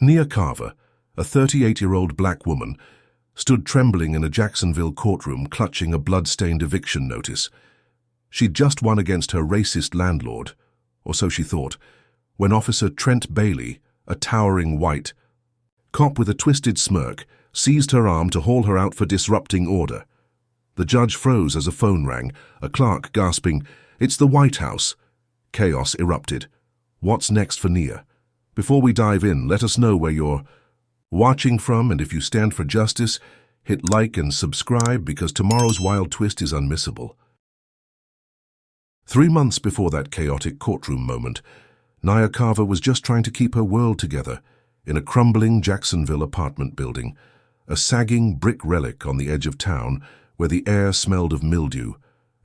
Nia Carver, a 38-year-old black woman, stood trembling in a Jacksonville courtroom clutching a blood-stained eviction notice. She'd just won against her racist landlord, or so she thought, when Officer Trent Bailey, a towering white cop with a twisted smirk, seized her arm to haul her out for disrupting order. The judge froze as a phone rang, a clerk gasping, "It's the White House." Chaos erupted. What's next for Nia? Before we dive in, let us know where you're watching from, and if you stand for justice, hit like and subscribe because tomorrow's wild twist is unmissable. 3 months before that chaotic courtroom moment, Nia Carver was just trying to keep her world together in a crumbling Jacksonville apartment building, a sagging brick relic on the edge of town where the air smelled of mildew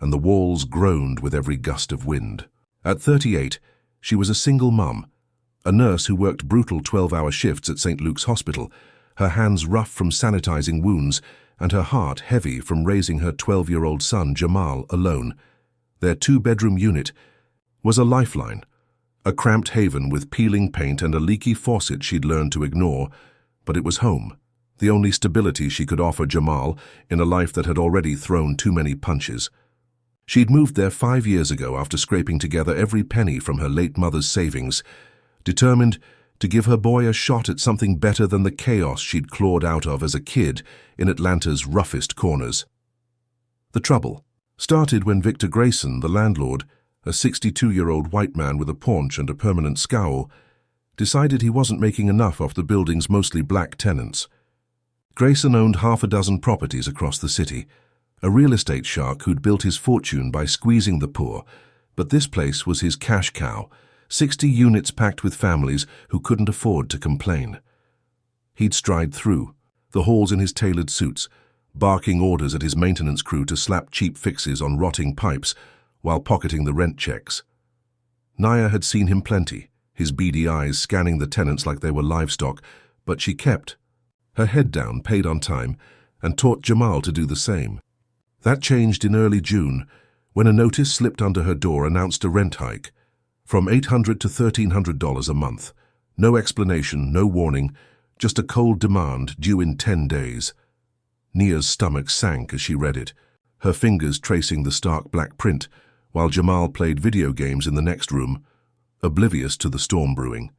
and the walls groaned with every gust of wind. At 38, she was a single mum, a nurse who worked brutal 12-hour shifts at St. Luke's Hospital, her hands rough from sanitizing wounds and her heart heavy from raising her 12-year-old son Jamal alone. Their 2-bedroom unit was a lifeline, a cramped haven with peeling paint and a leaky faucet she'd learned to ignore, but it was home, the only stability she could offer Jamal in a life that had already thrown too many punches. She'd moved there 5 years ago after scraping together every penny from her late mother's savings, determined to give her boy a shot at something better than the chaos she'd clawed out of as a kid in Atlanta's roughest corners. The trouble started when Victor Grayson, the landlord, a 62-year-old white man with a paunch and a permanent scowl, decided he wasn't making enough off the building's mostly black tenants. Grayson owned half a dozen properties across the city, a real estate shark who'd built his fortune by squeezing the poor, but this place was his cash cow, 60 units packed with families who couldn't afford to complain. He'd stride through, the halls in his tailored suits, barking orders at his maintenance crew to slap cheap fixes on rotting pipes while pocketing the rent checks. Nia had seen him plenty, his beady eyes scanning the tenants like they were livestock, but she kept her head down, paid on time, and taught Jamal to do the same. That changed in early June, when a notice slipped under her door announced a rent hike, from $800 to $1,300 a month. No explanation, no warning, just a cold demand due in 10 days. Nia's stomach sank as she read it, her fingers tracing the stark black print, while Jamal played video games in the next room, oblivious to the storm brewing.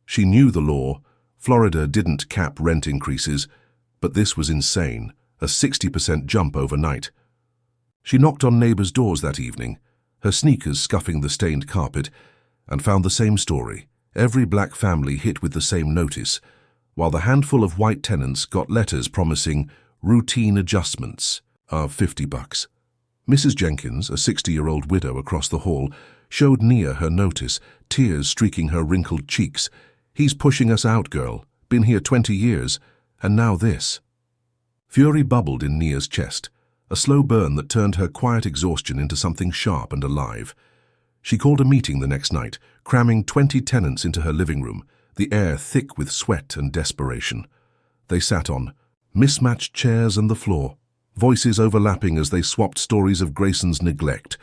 She knew the law. Florida didn't cap rent increases, but this was insane, a 60% jump overnight. She knocked on neighbors' doors that evening, her sneakers scuffing the stained carpet, and found the same story, every black family hit with the same notice, while the handful of white tenants got letters promising routine adjustments of $50. Mrs. Jenkins, a 60-year-old widow across the hall, showed Nia her notice, tears streaking her wrinkled cheeks. "He's pushing us out, girl. Been here 20 years, and now this." Fury bubbled in Nia's chest, a slow burn that turned her quiet exhaustion into something sharp and alive. She called a meeting the next night, cramming 20 tenants into her living room, the air thick with sweat and desperation. They sat on mismatched chairs and the floor, voices overlapping as they swapped stories of Grayson's neglect,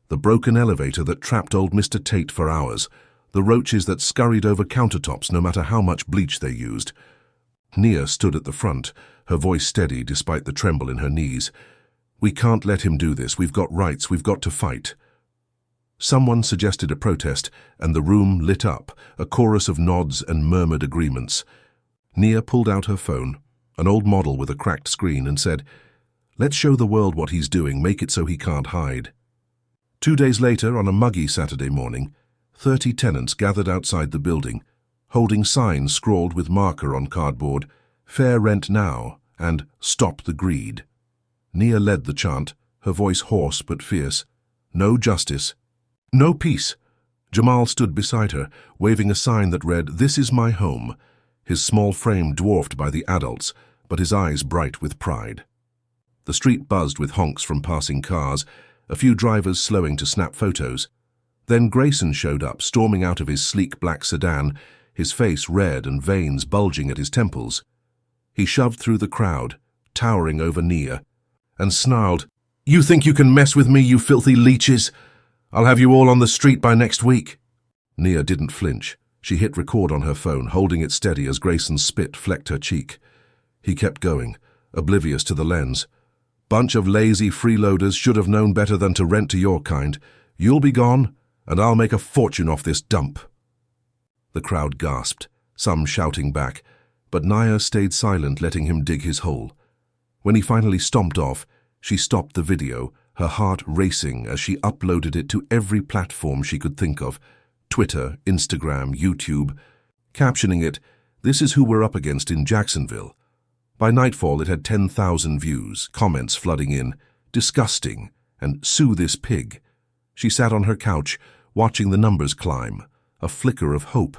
the broken elevator that trapped old Mr. Tate for hours, the roaches that scurried over countertops no matter how much bleach they used. Nia stood at the front, her voice steady despite the tremble in her knees. "We can't let him do this. We've got rights. We've got to fight." Someone suggested a protest, and the room lit up, a chorus of nods and murmured agreements. Nia pulled out her phone, an old model with a cracked screen, and said, "Let's show the world what he's doing, make it so he can't hide." 2 days later, on a muggy Saturday morning, 30 tenants gathered outside the building, holding signs scrawled with marker on cardboard, "Fair rent now," and "Stop the greed." Nia led the chant, her voice hoarse but fierce. "No justice. No peace." Jamal stood beside her, waving a sign that read, "This is my home," his small frame dwarfed by the adults, but his eyes bright with pride. The street buzzed with honks from passing cars, a few drivers slowing to snap photos. Then Grayson showed up, storming out of his sleek black sedan, his face red and veins bulging at his temples. He shoved through the crowd, towering over Nia, and snarled, "You think you can mess with me, you filthy leeches? I'll have you all on the street by next week." Nia didn't flinch. She hit record on her phone, holding it steady as Grayson's spit flecked her cheek. He kept going, oblivious to the lens. "Bunch of lazy freeloaders, should have known better than to rent to your kind. You'll be gone, and I'll make a fortune off this dump." The crowd gasped, some shouting back, but Naya stayed silent, letting him dig his hole. When he finally stomped off, she stopped the video, her heart racing as she uploaded it to every platform she could think of: Twitter, Instagram, YouTube, captioning it, "This is who we're up against in Jacksonville." By nightfall, it had 10,000 views, comments flooding in, "Disgusting," and "Sue this pig." She sat on her couch, watching the numbers climb, a flicker of hope.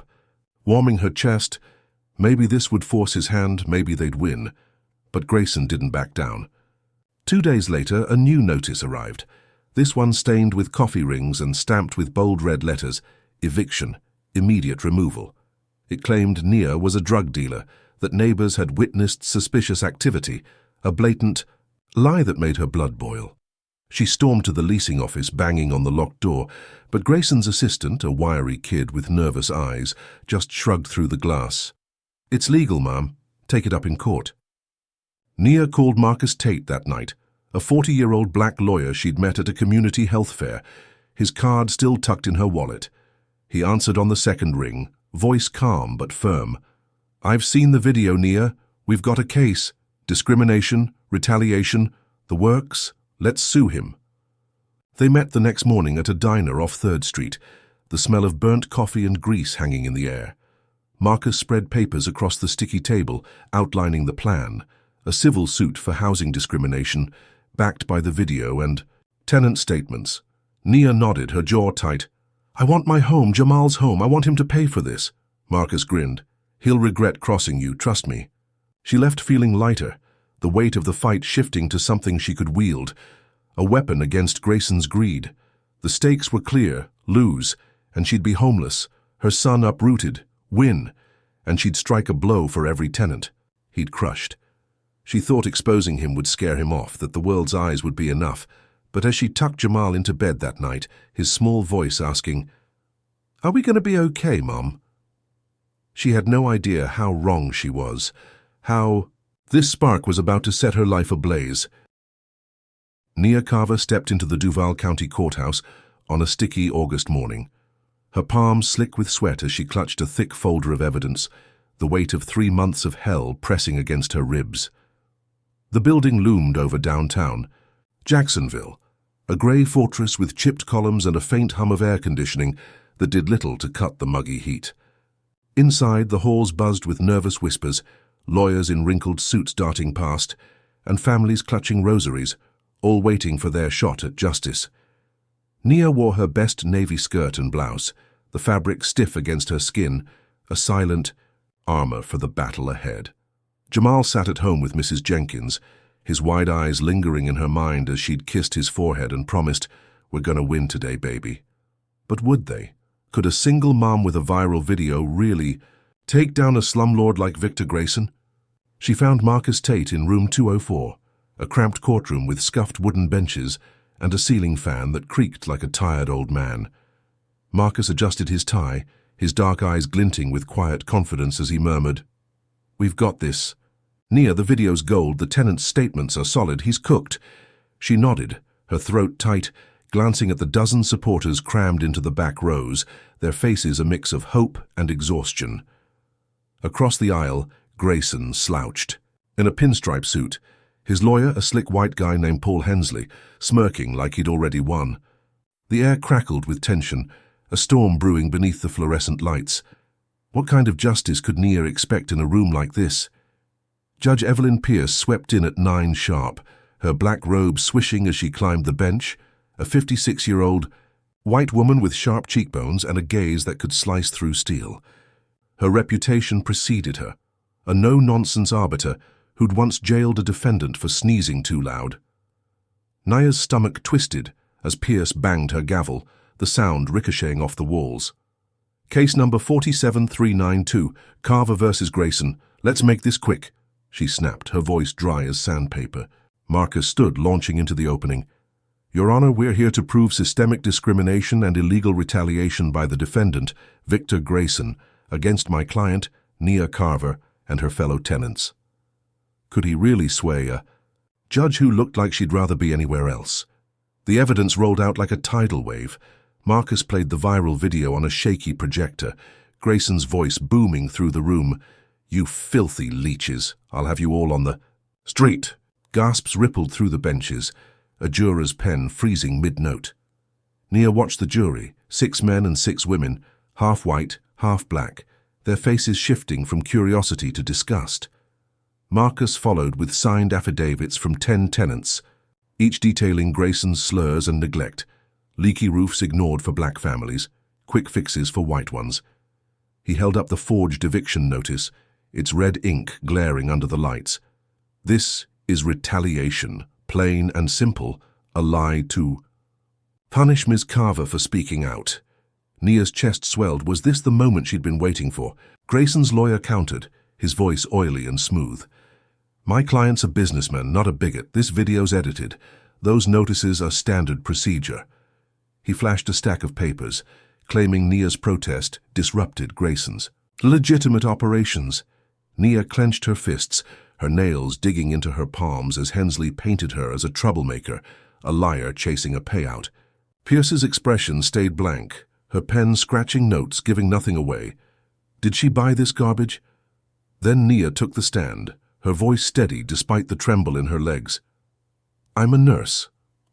Warming her chest, maybe this would force his hand, maybe they'd win. But Grayson didn't back down. 2 days later, a new notice arrived, this one stained with coffee rings and stamped with bold red letters: "Eviction, immediate removal." It claimed Nia was a drug dealer, that neighbors had witnessed suspicious activity, a blatant lie that made her blood boil. She stormed to the leasing office, banging on the locked door, but Grayson's assistant, a wiry kid with nervous eyes, just shrugged through the glass. "It's legal, ma'am. Take it up in court." Nia called Marcus Tate that night, a 40-year-old black lawyer she'd met at a community health fair, his card still tucked in her wallet. He answered on the second ring, voice calm but firm. "I've seen the video, Nia. We've got a case. Discrimination, retaliation, the works. Let's sue him." They met the next morning at a diner off 3rd Street, the smell of burnt coffee and grease hanging in the air. Marcus spread papers across the sticky table, outlining the plan, a civil suit for housing discrimination, backed by the video and tenant statements. Nia nodded, her jaw tight. "I want my home, Jamal's home. I want him to pay for this." Marcus grinned. "He'll regret crossing you, trust me." She left feeling lighter, the weight of the fight shifting to something she could wield, a weapon against Grayson's greed. The stakes were clear: lose, and she'd be homeless, her son uprooted; win, and she'd strike a blow for every tenant he'd crushed. She thought exposing him would scare him off, that the world's eyes would be enough, but as she tucked Jamal into bed that night, his small voice asking, "Are we going to be okay, Mom?" She had no idea how wrong she was, how this spark was about to set her life ablaze. Nia Carver stepped into the Duval County Courthouse on a sticky August morning, her palms slick with sweat as she clutched a thick folder of evidence, the weight of 3 months of hell pressing against her ribs. The building loomed over downtown, Jacksonville, a grey fortress with chipped columns and a faint hum of air conditioning that did little to cut the muggy heat. Inside, the halls buzzed with nervous whispers, lawyers in wrinkled suits darting past, and families clutching rosaries, all waiting for their shot at justice. Nia wore her best navy skirt and blouse, the fabric stiff against her skin, a silent armor for the battle ahead. Jamal sat at home with Mrs. Jenkins, his wide eyes lingering in her mind as she'd kissed his forehead and promised, "We're gonna win today, baby." But would they? Could a single mom with a viral video really take down a slumlord like Victor Grayson? She found Marcus Tate in room 204, a cramped courtroom with scuffed wooden benches and a ceiling fan that creaked like a tired old man. Marcus adjusted his tie, his dark eyes glinting with quiet confidence as he murmured, "We've got this. Nia, the video's gold, the tenant's statements are solid, he's cooked." She nodded, her throat tight, glancing at the dozen supporters crammed into the back rows, their faces a mix of hope and exhaustion. Across the aisle, Grayson slouched, in a pinstripe suit, his lawyer a slick white guy named Paul Hensley, smirking like he'd already won. The air crackled with tension, a storm brewing beneath the fluorescent lights. What kind of justice could Nia expect in a room like this? Judge Evelyn Pierce swept in at 9 sharp, her black robe swishing as she climbed the bench, a 56-year-old white woman with sharp cheekbones and a gaze that could slice through steel. Her reputation preceded her, a no-nonsense arbiter who'd once jailed a defendant for sneezing too loud. Nia's stomach twisted as Pierce banged her gavel, the sound ricocheting off the walls. "Case number 47392, Carver versus Grayson. Let's make this quick," she snapped, her voice dry as sandpaper. Marcus stood, launching into the opening. "Your Honor, we're here to prove systemic discrimination and illegal retaliation by the defendant, Victor Grayson, against my client, Nia Carver, and her fellow tenants. Could he really sway a judge who looked like she'd rather be anywhere else? The evidence rolled out like a tidal wave. Marcus played the viral video on a shaky projector, Grayson's voice booming through the room. "You filthy leeches, I'll have you all on the street." Gasps rippled through the benches, a juror's pen freezing mid-note. Nia watched the jury, 6 men and 6 women, half white, half black, their faces shifting from curiosity to disgust. Marcus followed with signed affidavits from 10 tenants, each detailing Grayson's slurs and neglect, leaky roofs ignored for black families, quick fixes for white ones. He held up the forged eviction notice, its red ink glaring under the lights. "This is retaliation, plain and simple, a lie to punish Ms. Carver for speaking out." Nia's chest swelled. Was this the moment she'd been waiting for? Grayson's lawyer countered, his voice oily and smooth. "My client's a businessman, not a bigot. This video's edited. Those notices are standard procedure." He flashed a stack of papers, claiming Nia's protest disrupted Grayson's legitimate operations. Nia clenched her fists, her nails digging into her palms as Hensley painted her as a troublemaker, a liar chasing a payout. Pierce's expression stayed blank, her pen scratching notes, giving nothing away. Did she buy this garbage? Then Nia took the stand, her voice steady despite the tremble in her legs. "I'm a nurse,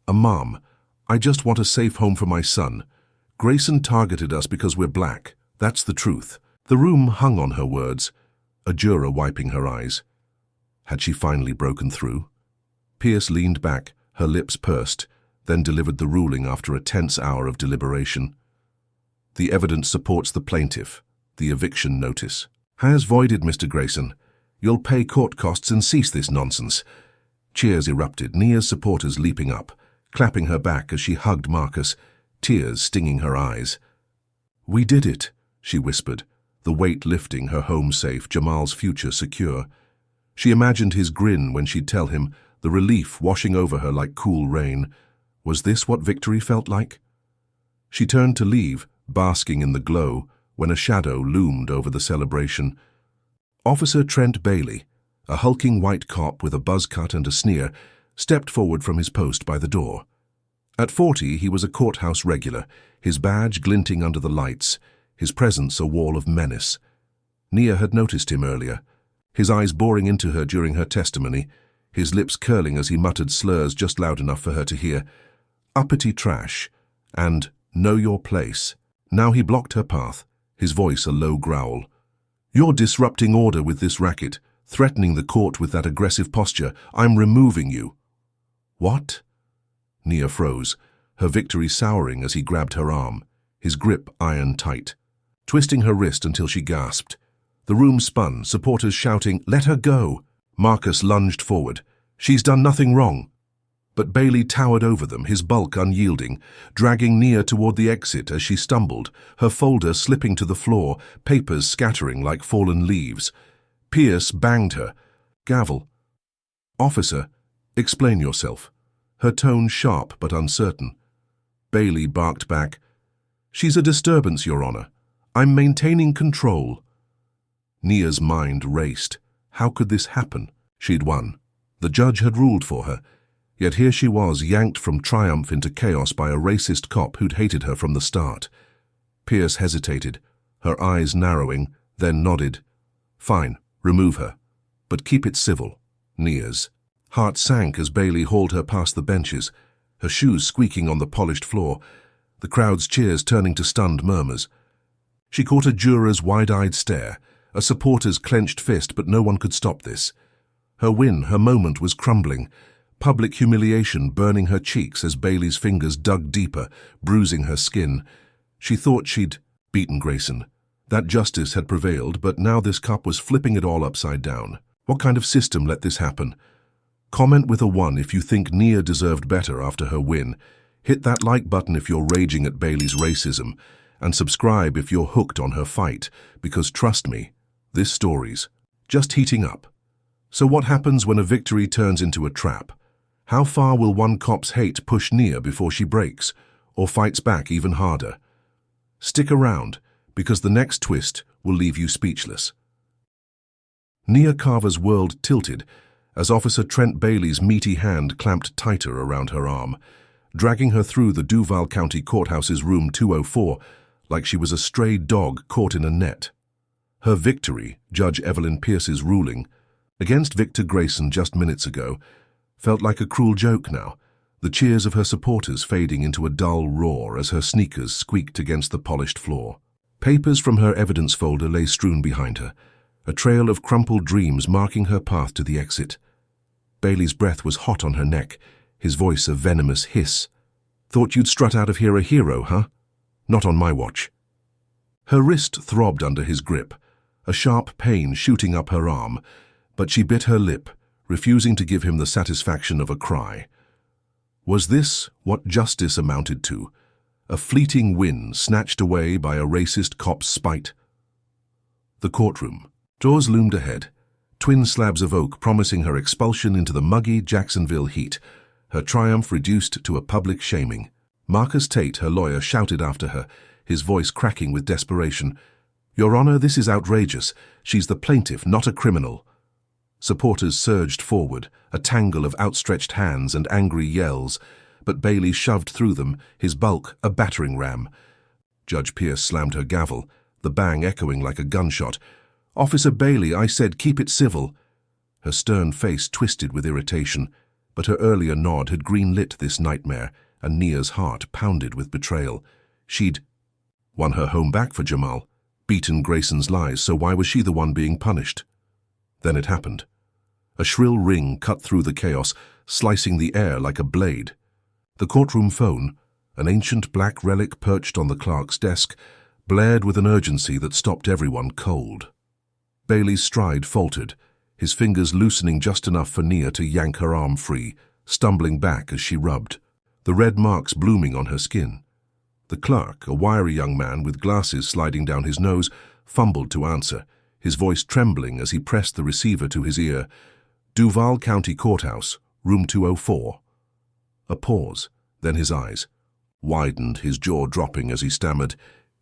a mom. I just want a safe home for my son. Grayson targeted us because we're black. That's the truth." The room hung on her words, a juror wiping her eyes. Had she finally broken through? Pierce leaned back, her lips pursed, then delivered the ruling after a tense hour of deliberation. "The evidence supports the plaintiff. The eviction notice has voided, Mr. Grayson. You'll pay court costs and cease this nonsense." Cheers erupted, Nia's supporters leaping up, clapping her back as she hugged Marcus, tears stinging her eyes. "We did it," she whispered, the weight lifting, her home safe, Jamal's future secure. She imagined his grin when she'd tell him, the relief washing over her like cool rain. Was this what victory felt like? She turned to leave, basking in the glow, when a shadow loomed over the celebration. Officer Trent Bailey, a hulking white cop with a buzz cut and a sneer, stepped forward from his post by the door. At 40, he was a courthouse regular, his badge glinting under the lights, his presence a wall of menace. Nia had noticed him earlier, his eyes boring into her during her testimony, his lips curling as he muttered slurs just loud enough for her to hear. "Uppity trash," and "know your place." Now he blocked her path, his voice a low growl. "You're disrupting order with this racket, threatening the court with that aggressive posture. I'm removing you." "What?" Nia froze, her victory souring as he grabbed her arm, his grip iron tight, twisting her wrist until she gasped. The room spun, supporters shouting, "Let her go!" Marcus lunged forward. "She's done nothing wrong." But Bailey towered over them, his bulk unyielding, dragging Nia toward the exit as she stumbled, her folder slipping to the floor, papers scattering like fallen leaves. Pierce banged her. "Gavel." "Officer, explain yourself," her tone sharp but uncertain. Bailey barked back, "She's a disturbance, Your Honor. I'm maintaining control." Nia's mind raced. How could this happen? She'd won. The judge had ruled for her. Yet here she was, yanked from triumph into chaos by a racist cop who'd hated her from the start. Pierce hesitated, her eyes narrowing, then nodded. "Fine, remove her. But keep it civil." Nia's heart sank as Bailey hauled her past the benches, her shoes squeaking on the polished floor, the crowd's cheers turning to stunned murmurs. She caught a juror's wide-eyed stare, a supporter's clenched fist, but no one could stop this. Her win, her moment was crumbling, public humiliation burning her cheeks as Bailey's fingers dug deeper, bruising her skin. She thought she'd beaten Grayson, that justice had prevailed, but now this cop was flipping it all upside down. What kind of system let this happen? Comment with a 1 if you think Nia deserved better after her win. Hit that like button if you're raging at Bailey's racism, and subscribe if you're hooked on her fight, because trust me, this story's just heating up. So what happens when a victory turns into a trap? How far will one cop's hate push Nia before she breaks, or fights back even harder? Stick around, because the next twist will leave you speechless. Nia Carver's world tilted as Officer Trent Bailey's meaty hand clamped tighter around her arm, dragging her through the Duval County Courthouse's room 204 like she was a stray dog caught in a net. Her victory, Judge Evelyn Pierce's ruling, against Victor Grayson just minutes ago, felt like a cruel joke now, the cheers of her supporters fading into a dull roar as her sneakers squeaked against the polished floor. Papers from her evidence folder lay strewn behind her, a trail of crumpled dreams marking her path to the exit. Bailey's breath was hot on her neck, his voice a venomous hiss. "Thought you'd strut out of here a hero, huh? Not on my watch." Her wrist throbbed under his grip, a sharp pain shooting up her arm, but she bit her lip, refusing to give him the satisfaction of a cry. Was this what justice amounted to? A fleeting win snatched away by a racist cop's spite? The courtroom. Doors loomed ahead, twin slabs of oak promising her expulsion into the muggy Jacksonville heat, her triumph reduced to a public shaming. Marcus Tate, her lawyer, shouted after her, his voice cracking with desperation. "Your Honor, this is outrageous. She's the plaintiff, not a criminal." Supporters surged forward, a tangle of outstretched hands and angry yells, but Bailey shoved through them, his bulk a battering ram. Judge Pierce slammed her gavel, the bang echoing like a gunshot. "Officer Bailey, I said keep it civil." Her stern face twisted with irritation, but her earlier nod had green-lit this nightmare, and Nia's heart pounded with betrayal. She'd won her home back for Jamal, beaten Grayson's lies, so why was she the one being punished? Then it happened. A shrill ring cut through the chaos, slicing the air like a blade. The courtroom phone, an ancient black relic perched on the clerk's desk, blared with an urgency that stopped everyone cold. Bailey's stride faltered, his fingers loosening just enough for Nia to yank her arm free, stumbling back as she rubbed, the red marks blooming on her skin. The clerk, a wiry young man with glasses sliding down his nose, fumbled to answer, his voice trembling as he pressed the receiver to his ear. "Duval County Courthouse, room 204. A pause, then his eyes widened, his jaw dropping as he stammered,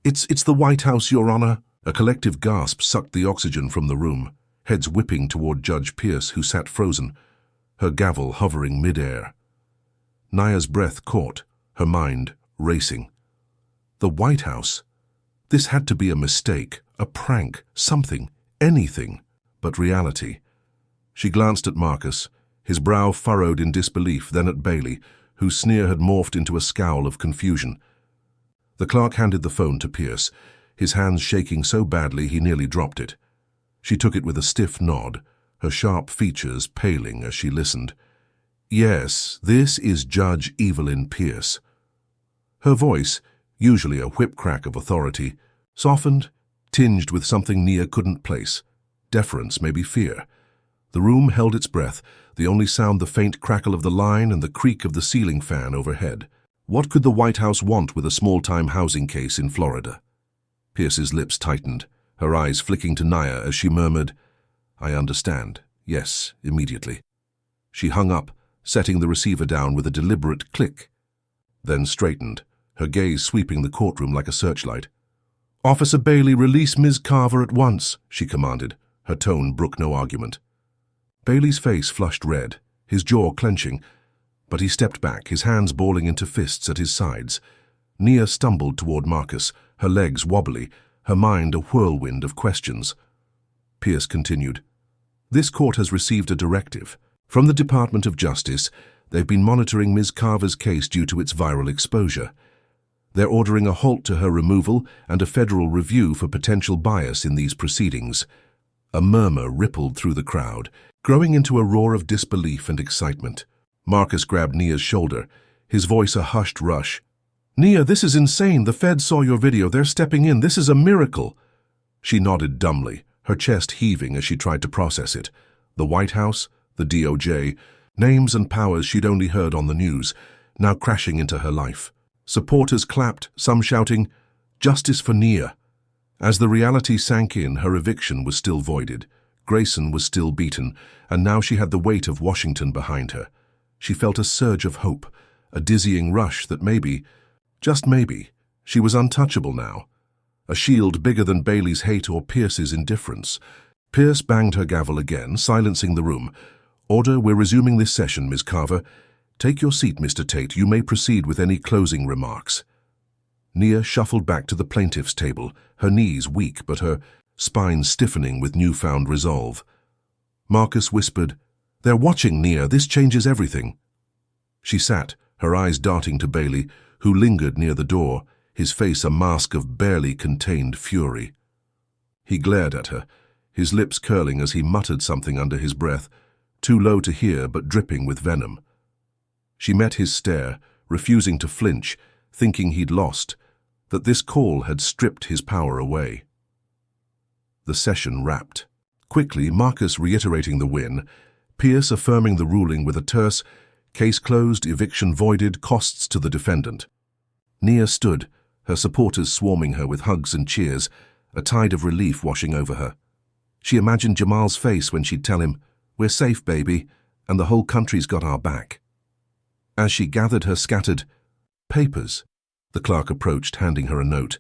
It's the White House, Your Honor." A collective gasp sucked the oxygen from the room, heads whipping toward Judge Pierce, who sat frozen, her gavel hovering mid-air. Nia's breath caught, her mind racing. The White House? This had to be a mistake, a prank, something, anything, but reality. She glanced at Marcus, his brow furrowed in disbelief, then at Bailey, whose sneer had morphed into a scowl of confusion. The clerk handed the phone to Pierce, his hands shaking so badly he nearly dropped it. She took it with a stiff nod, her sharp features paling as she listened. "Yes, this is Judge Evelyn Pierce." Her voice, usually a whip-crack of authority, softened, tinged with something Nia couldn't place, deference, maybe fear. The room held its breath, the only sound the faint crackle of the line and the creak of the ceiling fan overhead. What could the White House want with a small-time housing case in Florida? Pierce's lips tightened, her eyes flicking to Nia as she murmured, "I understand. Yes, immediately." She hung up, setting the receiver down with a deliberate click, then straightened, her gaze sweeping the courtroom like a searchlight. "Officer Bailey, release Ms. Carver at once," she commanded, her tone brook no argument. Bailey's face flushed red, his jaw clenching, but he stepped back, his hands balling into fists at his sides. Nia stumbled toward Marcus, her legs wobbly, her mind a whirlwind of questions. Pierce continued, "This court has received a directive. From the Department of Justice, they've been monitoring Ms. Carver's case due to its viral exposure. They're ordering a halt to her removal and a federal review for potential bias in these proceedings." A murmur rippled through the crowd, growing into a roar of disbelief and excitement. Marcus grabbed Nia's shoulder, his voice a hushed rush. "Nia, this is insane. The feds saw your video. They're stepping in. This is a miracle." She nodded dumbly, her chest heaving as she tried to process it. The White House, the DOJ, names and powers she'd only heard on the news, now crashing into her life. Supporters clapped, some shouting, "Justice for Nia." As the reality sank in, her eviction was still voided. Grayson was still beaten, and now she had the weight of Washington behind her. She felt a surge of hope, a dizzying rush that maybe, just maybe, she was untouchable now. a shield bigger than Bailey's hate or Pierce's indifference. Pierce banged her gavel again, silencing the room. "Order, we're resuming this session, Miss Carver. Take your seat, Mr. Tate. You may proceed with any closing remarks." Nia shuffled back to the plaintiff's table, her knees weak but her spine stiffening with newfound resolve. Marcus whispered, "They're watching, Nia. This changes everything." She sat, her eyes darting to Bailey, who lingered near the door, his face a mask of barely contained fury. He glared at her, his lips curling as he muttered something under his breath, too low to hear but dripping with venom. She met his stare, refusing to flinch, thinking he'd lost, that this call had stripped his power away. The session wrapped. Quickly, Marcus reiterating the win, Pierce affirming the ruling with a terse, "Case closed, eviction voided, costs to the defendant." Nia stood, her supporters swarming her with hugs and cheers, a tide of relief washing over her. She imagined Jamal's face when she'd tell him, "We're safe, baby, and the whole country's got our back." As she gathered her scattered papers, the clerk approached, handing her a note.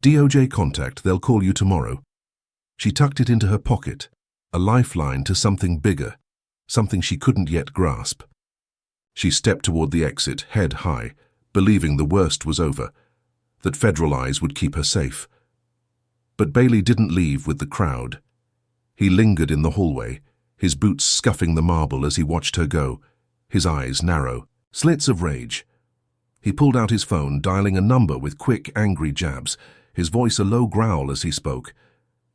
"DOJ contact, they'll call you tomorrow." She tucked it into her pocket, a lifeline to something bigger, something she couldn't yet grasp. She stepped toward the exit, head high, believing the worst was over, that federal eyes would keep her safe. But Bailey didn't leave with the crowd. He lingered in the hallway, his boots scuffing the marble as he watched her go, his eyes narrow, slits of rage. He pulled out his phone, dialing a number with quick, angry jabs, his voice a low growl as he spoke.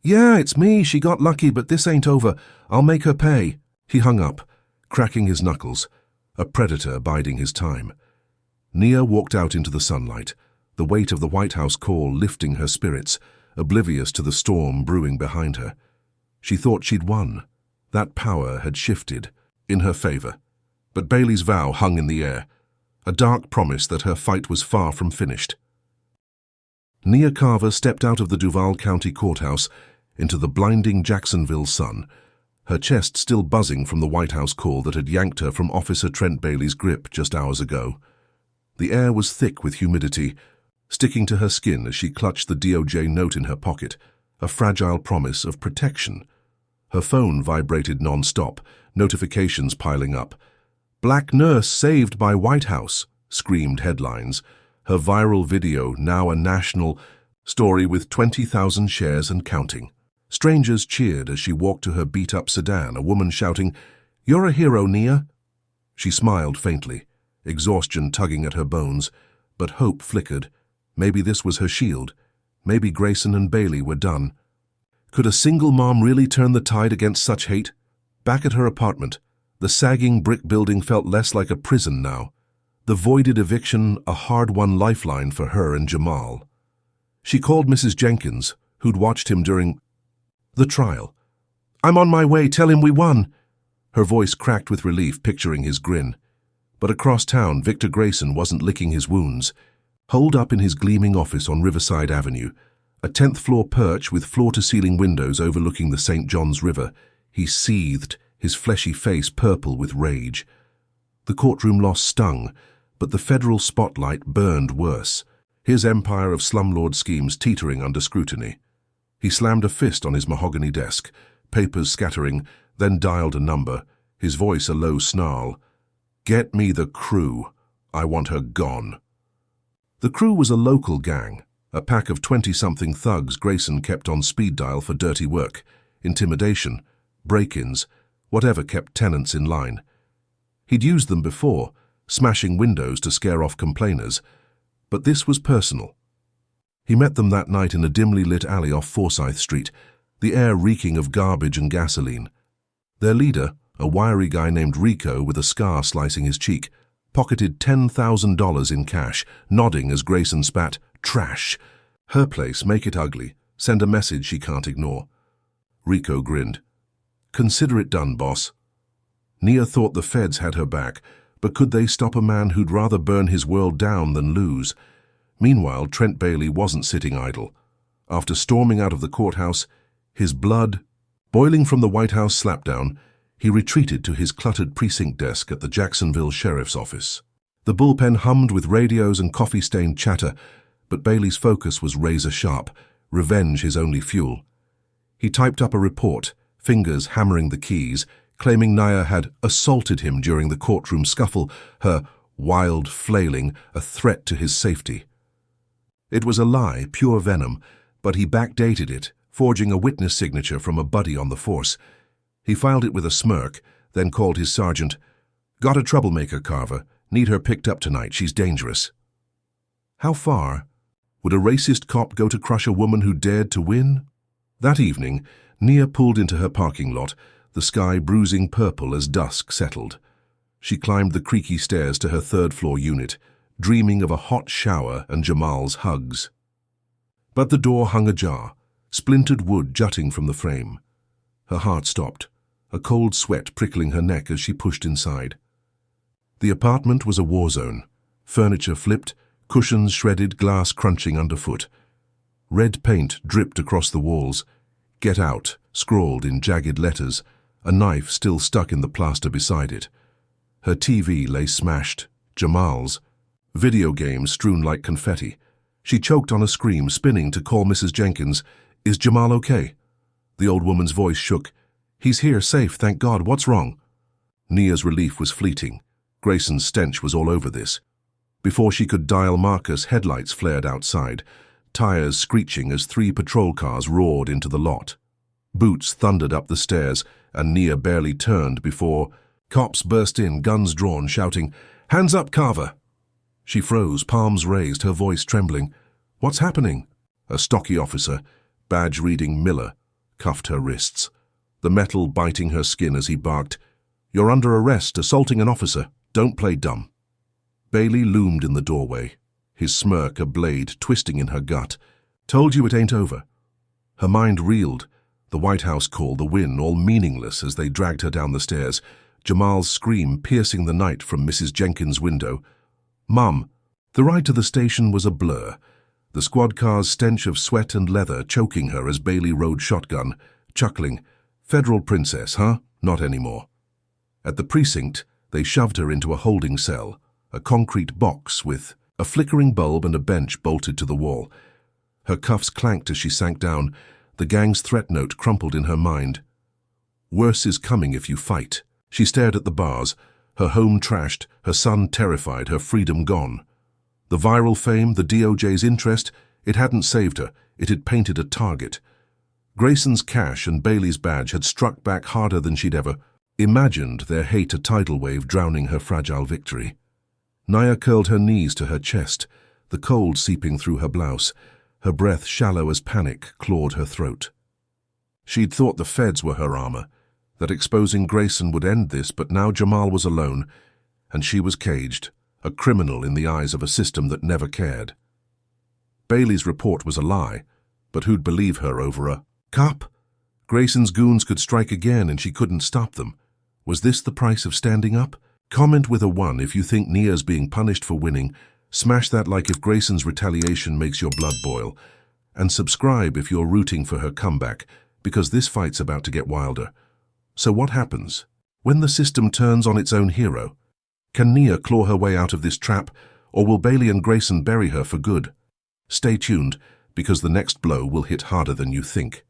"Yeah, it's me. She got lucky, but this ain't over. I'll make her pay." He hung up, cracking his knuckles, a predator biding his time. Nia walked out into the sunlight, the weight of the White House call lifting her spirits, oblivious to the storm brewing behind her. She thought she'd won. That power had shifted, in her favor. But Bailey's vow hung in the air, a dark promise that her fight was far from finished. Nia Carver stepped out of the Duval County Courthouse into the blinding Jacksonville sun, her chest still buzzing from the White House call that had yanked her from Officer Trent Bailey's grip just hours ago. The air was thick with humidity, sticking to her skin as she clutched the DOJ note in her pocket, a fragile promise of protection. Her phone vibrated non-stop, notifications piling up. "Black nurse saved by White House," screamed headlines. Her viral video, now a national story with 20,000 shares and counting. Strangers cheered as she walked to her beat-up sedan, a woman shouting, "You're a hero, Nia." She smiled faintly, exhaustion tugging at her bones, but hope flickered. Maybe this was her shield. Maybe Grayson and Bailey were done. Could a single mom really turn the tide against such hate? Back at her apartment, the sagging brick building felt less like a prison now. The voided eviction a hard-won lifeline for her and Jamal. She called Mrs. Jenkins, who'd watched him during the trial. "I'm on my way, tell him we won." Her voice cracked with relief, picturing his grin. But across town, Victor Grayson wasn't licking his wounds. Holed up in his gleaming office on Riverside Avenue, a 10th-floor perch with floor-to-ceiling windows overlooking the St. Johns River, he seethed, his fleshy face purple with rage. The courtroom loss stung, but the federal spotlight burned worse, his empire of slumlord schemes teetering under scrutiny. He slammed a fist on his mahogany desk, papers scattering, then dialed a number, his voice a low snarl. "Get me the crew. I want her gone." The crew was a local gang, a pack of 20-something thugs Grayson kept on speed dial for dirty work, intimidation, break-ins, whatever kept tenants in line. He'd used them before, smashing windows to scare off complainers, but this was personal. He met them that night in a dimly lit alley off Forsyth Street, the air reeking of garbage and gasoline. Their leader, a wiry guy named Rico with a scar slicing his cheek, pocketed $10,000 in cash, nodding as Grayson spat, "Trash. Her place, make it ugly. Send a message she can't ignore." Rico grinned. "Consider it done, boss." Nia thought the feds had her back, but could they stop a man who'd rather burn his world down than lose? Meanwhile, Trent Bailey wasn't sitting idle. After storming out of the courthouse, his blood boiling from the White House slapdown, he retreated to his cluttered precinct desk at the Jacksonville Sheriff's Office. The bullpen hummed with radios and coffee-stained chatter, but Bailey's focus was razor-sharp, revenge his only fuel. He typed up a report, fingers hammering the keys, claiming Naya had assaulted him during the courtroom scuffle, her wild flailing a threat to his safety. It was a lie, pure venom, but he backdated it, forging a witness signature from a buddy on the force. He filed it with a smirk, then called his sergeant. "Got a troublemaker, Carver. Need her picked up tonight. She's dangerous." How far? Would a racist cop go to crush a woman who dared to win? That evening, Nia pulled into her parking lot, the sky bruising purple as dusk settled. She climbed the creaky stairs to her third-floor unit, dreaming of a hot shower and Jamal's hugs. But the door hung ajar, splintered wood jutting from the frame. Her heart stopped, a cold sweat prickling her neck as she pushed inside. The apartment was a war zone. Furniture flipped, cushions shredded, glass crunching underfoot. Red paint dripped across the walls. "Get out," scrawled in jagged letters, a knife still stuck in the plaster beside it. Her TV lay smashed, Jamal's. Video games strewn like confetti. She choked on a scream, spinning to call Mrs. Jenkins. "Is Jamal okay?" The old woman's voice shook. "He's here, safe, thank God. What's wrong?" Nia's relief was fleeting. Grayson's stench was all over this. Before she could dial Marcus, headlights flared outside, tires screeching as 3 patrol cars roared into the lot. Boots thundered up the stairs, and Nia barely turned before cops burst in, guns drawn, shouting, "Hands up, Carver!" She froze, palms raised, her voice trembling. "What's happening?" A stocky officer, badge reading Miller, cuffed her wrists, the metal biting her skin as he barked, "You're under arrest, assaulting an officer. Don't play dumb." Bailey loomed in the doorway, his smirk a blade twisting in her gut. "Told you it ain't over." Her mind reeled, the White House call, the win, all meaningless as they dragged her down the stairs, Jamal's scream piercing the night from Mrs. Jenkins' window. "Mum." The ride to the station was a blur, the squad car's stench of sweat and leather choking her as Bailey rode shotgun, chuckling, "Federal princess, huh? Not anymore." At the precinct, they shoved her into a holding cell, a concrete box with a flickering bulb and a bench bolted to the wall. Her cuffs clanked as she sank down, the gang's threat note crumpled in her mind. "Worse is coming if you fight." She stared at the bars, her home trashed, her son terrified, her freedom gone. The viral fame, the DOJ's interest, it hadn't saved her, it had painted a target. Grayson's cash and Bailey's badge had struck back harder than she'd ever imagined, their hate a tidal wave drowning her fragile victory. Nia curled her knees to her chest, the cold seeping through her blouse, her breath shallow as panic clawed her throat. She'd thought the feds were her armor, that exposing Grayson would end this, but now Jamal was alone, and she was caged, a criminal in the eyes of a system that never cared. Bailey's report was a lie, but who'd believe her over a cop? Grayson's goons could strike again and she couldn't stop them. Was this the price of standing up? Comment with a 1 if you think Nia's being punished for winning, smash that like if Grayson's retaliation makes your blood boil, and subscribe if you're rooting for her comeback, because this fight's about to get wilder. So what happens when the system turns on its own hero? Can Nia claw her way out of this trap, or will Bailey and Grayson bury her for good? Stay tuned, because the next blow will hit harder than you think.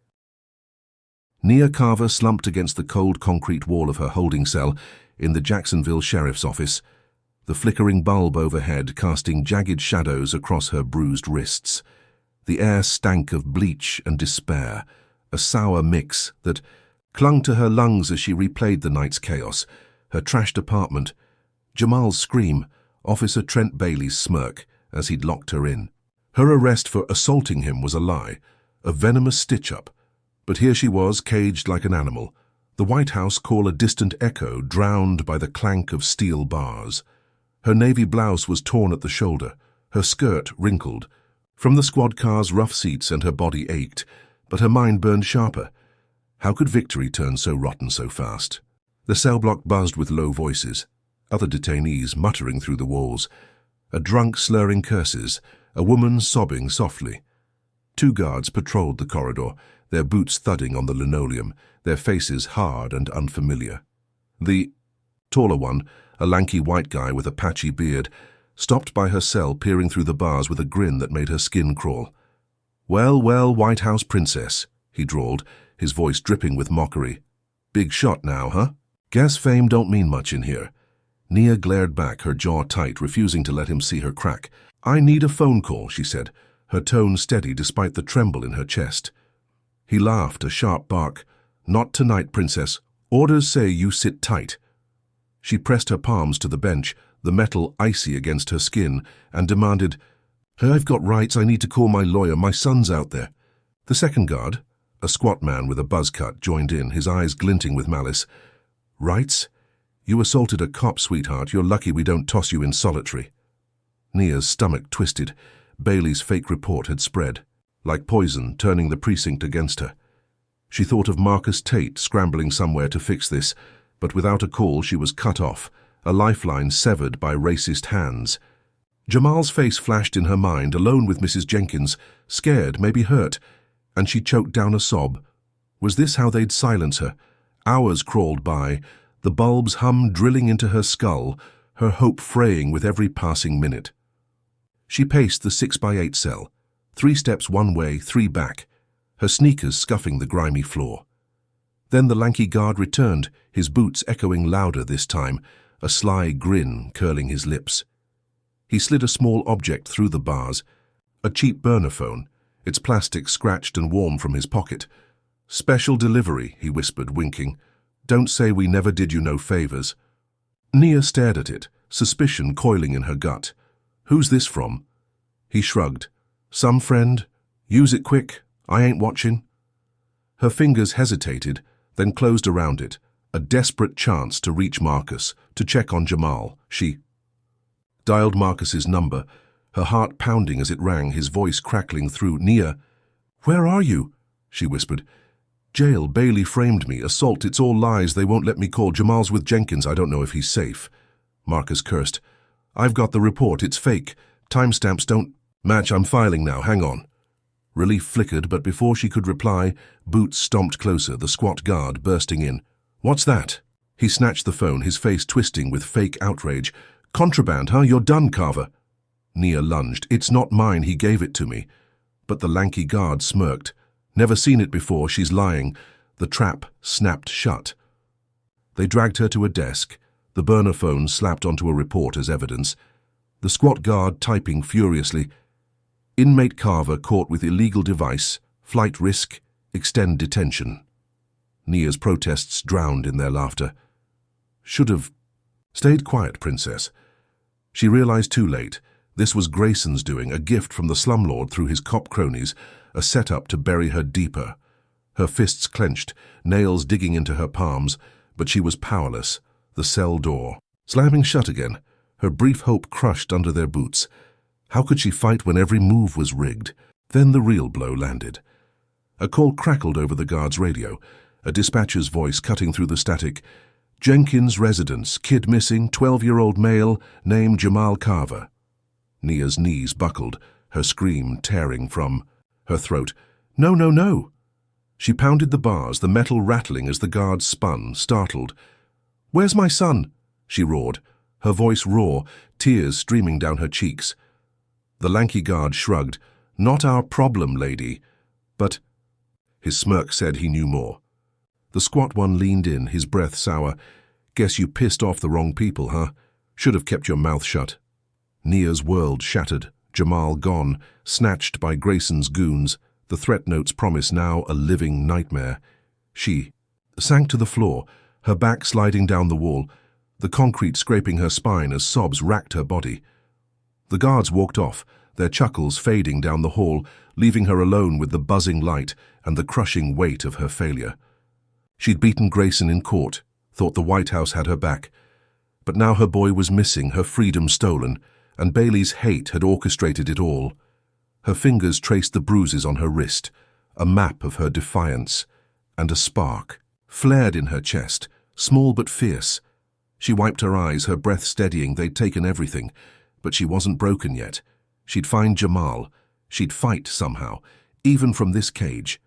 Nia Carver slumped against the cold concrete wall of her holding cell in the Jacksonville Sheriff's Office, the flickering bulb overhead casting jagged shadows across her bruised wrists. The air stank of bleach and despair, a sour mix that clung to her lungs as she replayed the night's chaos, her trashed apartment, Jamal's scream, Officer Trent Bailey's smirk as he'd locked her in. Her arrest for assaulting him was a lie, a venomous stitch-up, but here she was, caged like an animal, the White House call a distant echo drowned by the clank of steel bars. Her navy blouse was torn at the shoulder, her skirt wrinkled. From the squad car's rough seats and her body ached, but her mind burned sharper. How could victory turn so rotten so fast? The cell block buzzed with low voices, other detainees muttering through the walls, a drunk slurring curses, a woman sobbing softly. 2 guards patrolled the corridor, their boots thudding on the linoleum, their faces hard and unfamiliar. The taller one, a lanky white guy with a patchy beard, stopped by her cell, peering through the bars with a grin that made her skin crawl. "Well, well, White House princess," he drawled, his voice dripping with mockery. "Big shot now, huh? Guess fame don't mean much in here." Nia glared back, her jaw tight, refusing to let him see her crack. "I need a phone call," she said, her tone steady despite the tremble in her chest. He laughed, a sharp bark. "Not tonight, princess. Orders say you sit tight." She pressed her palms to the bench, the metal icy against her skin, and demanded, "I've got rights. I need to call my lawyer. My son's out there." The second guard, a squat man with a buzz cut, joined in, his eyes glinting with malice. "Rights? You assaulted a cop, sweetheart. You're lucky we don't toss you in solitary." Nia's stomach twisted. Bailey's fake report had spread, like poison, turning the precinct against her. She thought of Marcus Tate scrambling somewhere to fix this, but without a call she was cut off, a lifeline severed by racist hands. Jamal's face flashed in her mind, alone with Mrs. Jenkins, scared, maybe hurt, and she choked down a sob. Was this how they'd silence her? Hours crawled by, the bulbs hummed drilling into her skull, her hope fraying with every passing minute. She paced the 6x8 cell, 3 steps one way, 3 back, her sneakers scuffing the grimy floor. Then the lanky guard returned, his boots echoing louder this time, a sly grin curling his lips. He slid a small object through the bars, a cheap burner phone, its plastic scratched and warm from his pocket. "Special delivery," he whispered, winking. "Don't say we never did you no favors." Nia stared at it, suspicion coiling in her gut. "Who's this from?" He shrugged. "Some friend. Use it quick. I ain't watching." Her fingers hesitated, then closed around it, a desperate chance to reach Marcus, to check on Jamal. She dialed Marcus's number, her heart pounding as it rang, his voice crackling through. "Nia, where are you?" she whispered. "Jail. Bailey framed me. Assault. It's all lies. They won't let me call. Jamal's with Jenkins. I don't know if he's safe." Marcus cursed. "I've got the report. It's fake. Timestamps don't match. I'm filing now. Hang on." Relief flickered, but before she could reply, boots stomped closer, the squat guard bursting in. "What's that?" He snatched the phone, his face twisting with fake outrage. "Contraband, huh? You're done, Carver." Nia lunged. "It's not mine. He gave it to me." But the lanky guard smirked. "Never seen it before. She's lying." The trap snapped shut. They dragged her to a desk, the burner phone slapped onto a report as evidence. The squat guard typing furiously. "Inmate Carver caught with illegal device, flight risk, extend detention." Nia's protests drowned in their laughter. "Should have stayed quiet, princess." She realized too late. This was Grayson's doing, a gift from the slumlord through his cop cronies, a setup to bury her deeper. Her fists clenched, nails digging into her palms, but she was powerless. The cell door slamming shut again, her brief hope crushed under their boots. How could she fight when every move was rigged? Then the real blow landed. A call crackled over the guard's radio, a dispatcher's voice cutting through the static. "Jenkins residence, kid missing, 12-year-old male, name Jamal Carver." Nia's knees buckled, her scream tearing from her throat. "No, no, no!" She pounded the bars, the metal rattling as the guard spun, startled. "Where's my son?" she roared, her voice raw, tears streaming down her cheeks. The lanky guard shrugged. "Not our problem, lady." But his smirk said he knew more. The squat one leaned in, his breath sour. "Guess you pissed off the wrong people, huh? Should have kept your mouth shut." Nia's world shattered, Jamal gone, snatched by Grayson's goons, the threat note's promise now a living nightmare. She sank to the floor, her back sliding down the wall, the concrete scraping her spine as sobs racked her body. The guards walked off, their chuckles fading down the hall, leaving her alone with the buzzing light and the crushing weight of her failure. She'd beaten Grayson in court, thought the White House had her back. But now her boy was missing, her freedom stolen, and Bailey's hate had orchestrated it all. Her fingers traced the bruises on her wrist, a map of her defiance, and a spark flared in her chest, small but fierce. She wiped her eyes, her breath steadying. They'd taken everything, but she wasn't broken yet. She'd find Jamal. She'd fight somehow, even from this cage.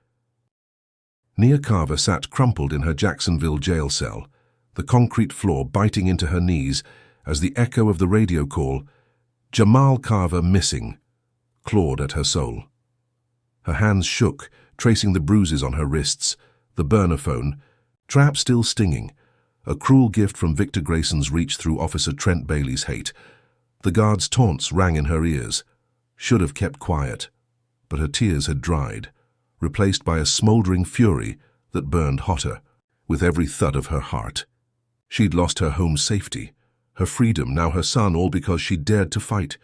Nia Carver sat crumpled in her Jacksonville jail cell, the concrete floor biting into her knees as the echo of the radio call, "Jamal Carver missing," clawed at her soul. Her hands shook, tracing the bruises on her wrists. The burner phone, trap still stinging. A cruel gift from Victor Grayson's reach through Officer Trent Bailey's hate. The guard's taunts rang in her ears. Should have kept quiet. But her tears had dried, replaced by a smouldering fury that burned hotter with every thud of her heart. She'd lost her home's safety, her freedom, now her son, all because she dared to fight.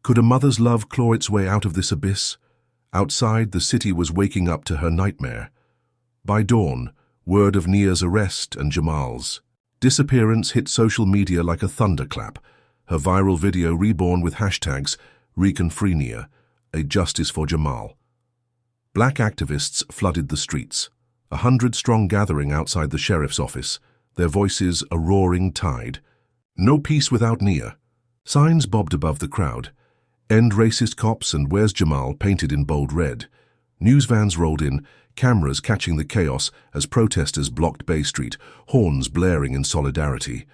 Could a mother's love claw its way out of this abyss? Outside, the city was waking up to her nightmare. By dawn, word of Nia's arrest and Jamal's disappearance hit social media like a thunderclap, her viral video reborn with hashtags #ReconFree Nia, a justice for Jamal. Black activists flooded the streets, 100-strong gathering outside the sheriff's office, their voices a roaring tide. No peace without Nia. Signs bobbed above the crowd. End racist cops and Where's Jamal painted in bold red. News vans rolled in, cameras catching the chaos as protesters blocked Bay Street, horns blaring in solidarity.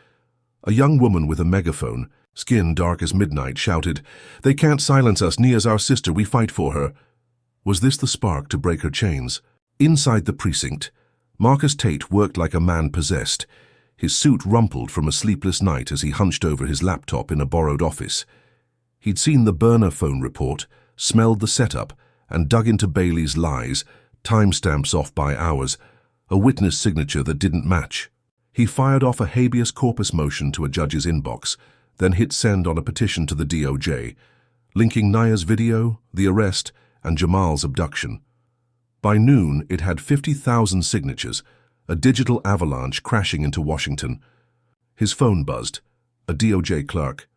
A young woman with a megaphone, skin dark as midnight, shouted, "They can't silence us, Nia's our sister, we fight for her." Was this the spark to break her chains? Inside the precinct, Marcus Tate worked like a man possessed. His suit rumpled from a sleepless night as he hunched over his laptop in a borrowed office. He'd seen the burner phone report, smelled the setup, and dug into Bailey's lies, timestamps off by hours, a witness signature that didn't match. He fired off a habeas corpus motion to a judge's inbox, then hit send on a petition to the DOJ, linking Nia's video, the arrest, and Jamal's abduction. By noon, it had 50,000 signatures, a digital avalanche crashing into Washington. His phone buzzed. A DOJ clerk.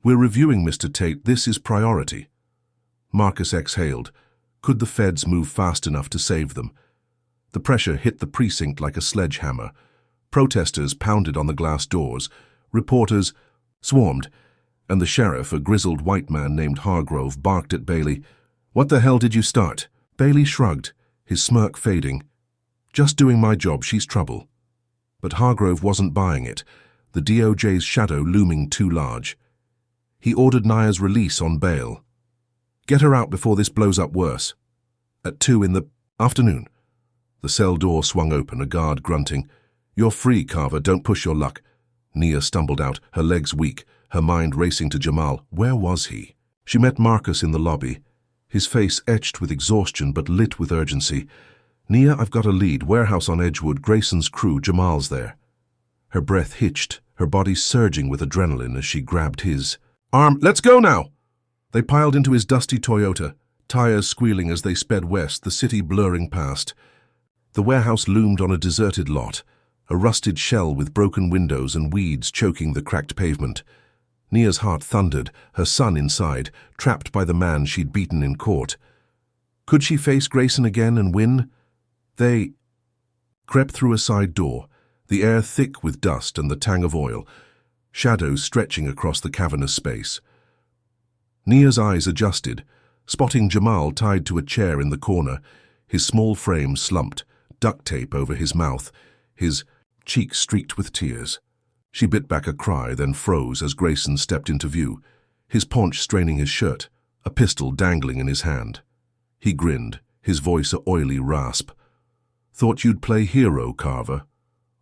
"We're reviewing, Mr. Tate. This is priority." Marcus exhaled. Could the feds move fast enough to save them? The pressure hit the precinct like a sledgehammer. Protesters pounded on the glass doors. Reporters swarmed. And the sheriff, a grizzled white man named Hargrove, barked at Bailey. "What the hell did you start?" Bailey shrugged, his smirk fading. "Just doing my job, she's trouble." But Hargrove wasn't buying it, the DOJ's shadow looming too large. He ordered Nia's release on bail. "Get her out before this blows up worse." At 2 in the afternoon. The cell door swung open, a guard grunting. "You're free, Carver, don't push your luck." Nia stumbled out, her legs weak, her mind racing to Jamal. Where was he? She met Marcus in the lobby, his face etched with exhaustion but lit with urgency. "Nia, I've got a lead. Warehouse on Edgewood, Grayson's crew, Jamal's there." Her breath hitched, her body surging with adrenaline as she grabbed his arm. "Let's go now!" They piled into his dusty Toyota, tires squealing as they sped west, the city blurring past. The warehouse loomed on a deserted lot, a rusted shell with broken windows and weeds choking the cracked pavement. Nia's heart thundered, her son inside, trapped by the man she'd beaten in court. Could she face Grayson again and win? They crept through a side door, the air thick with dust and the tang of oil, shadows stretching across the cavernous space. Nia's eyes adjusted, spotting Jamal tied to a chair in the corner, his small frame slumped, duct tape over his mouth, his cheeks streaked with tears. She bit back a cry, then froze as Grayson stepped into view, his paunch straining his shirt, a pistol dangling in his hand. He grinned, his voice a oily rasp. "Thought you'd play hero, Carver.